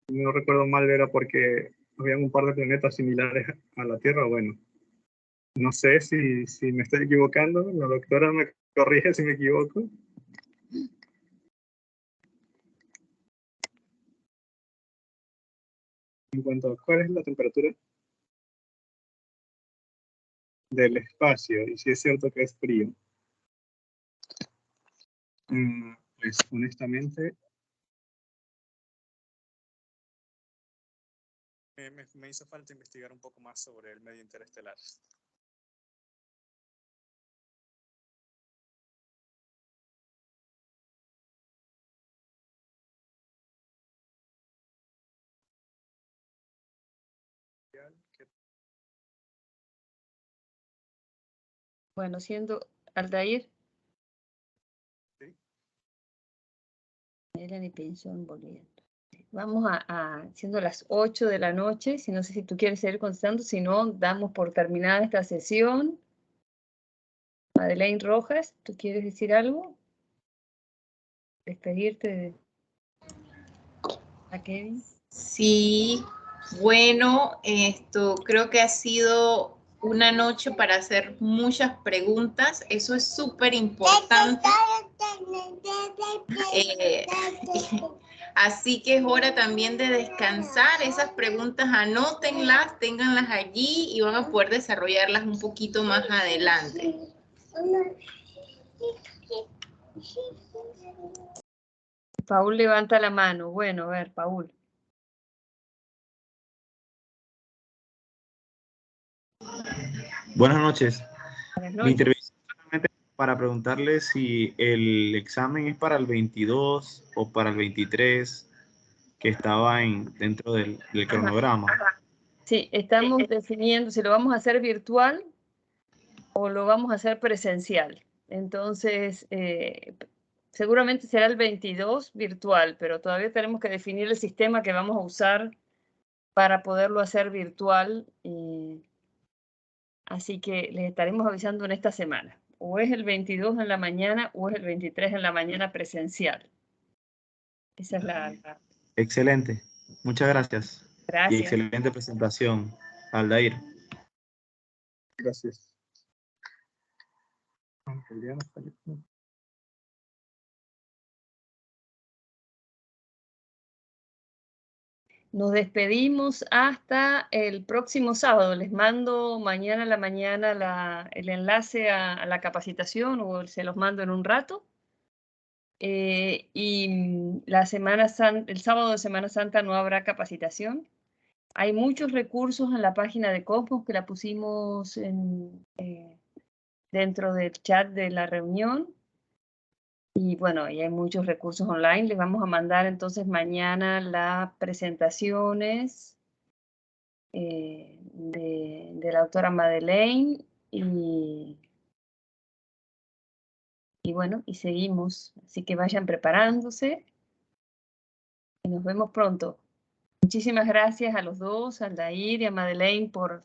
No recuerdo mal, era porque había un par de planetas similares a la Tierra. Bueno, no sé si me estoy equivocando, la doctora me corrige si me equivoco. En cuanto a cuál es la temperatura del espacio, y si es cierto que es frío. Pues honestamente, Me hizo falta investigar un poco más sobre el medio interestelar. Bueno, siendo Aldair. Sí. Era ni pensión volviendo. Vamos siendo las 8 de la noche, si no sé si tú quieres seguir contestando, si no, damos por terminada esta sesión. Madeleine Rojas, ¿tú quieres decir algo? Despedirte a Kevin. Sí, bueno, creo que ha sido una noche para hacer muchas preguntas. Eso es súper importante. Así que es hora también de descansar. Esas preguntas anótenlas, ténganlas allí y van a poder desarrollarlas un poquito más adelante. Paul levanta la mano. Bueno, a ver, Paul. Buenas noches. Buenas Mi noches. intervención es solamente para preguntarle si el examen es para el 22 o para el 23 que estaba dentro del cronograma. Sí, estamos definiendo si lo vamos a hacer virtual o lo vamos a hacer presencial. Entonces, seguramente será el 22 virtual, pero todavía tenemos que definir el sistema que vamos a usar para poderlo hacer virtual. Así que les estaremos avisando en esta semana. O es el 22 en la mañana o es el 23 en la mañana presencial. Esa es la... Excelente. Muchas gracias. Y Gracias. excelente presentación, Aldair. Gracias. Nos despedimos hasta el próximo sábado. Les mando mañana a la mañana el enlace a la capacitación o se los mando en un rato. Y el sábado de Semana Santa no habrá capacitación. Hay muchos recursos en la página de Cosmos que la pusimos dentro del chat de la reunión. Y bueno, y hay muchos recursos online. Les vamos a mandar entonces mañana las presentaciones de la autora Madeleine y bueno, y seguimos. Así que vayan preparándose y nos vemos pronto. Muchísimas gracias a los dos, a Aldair y a Madeleine por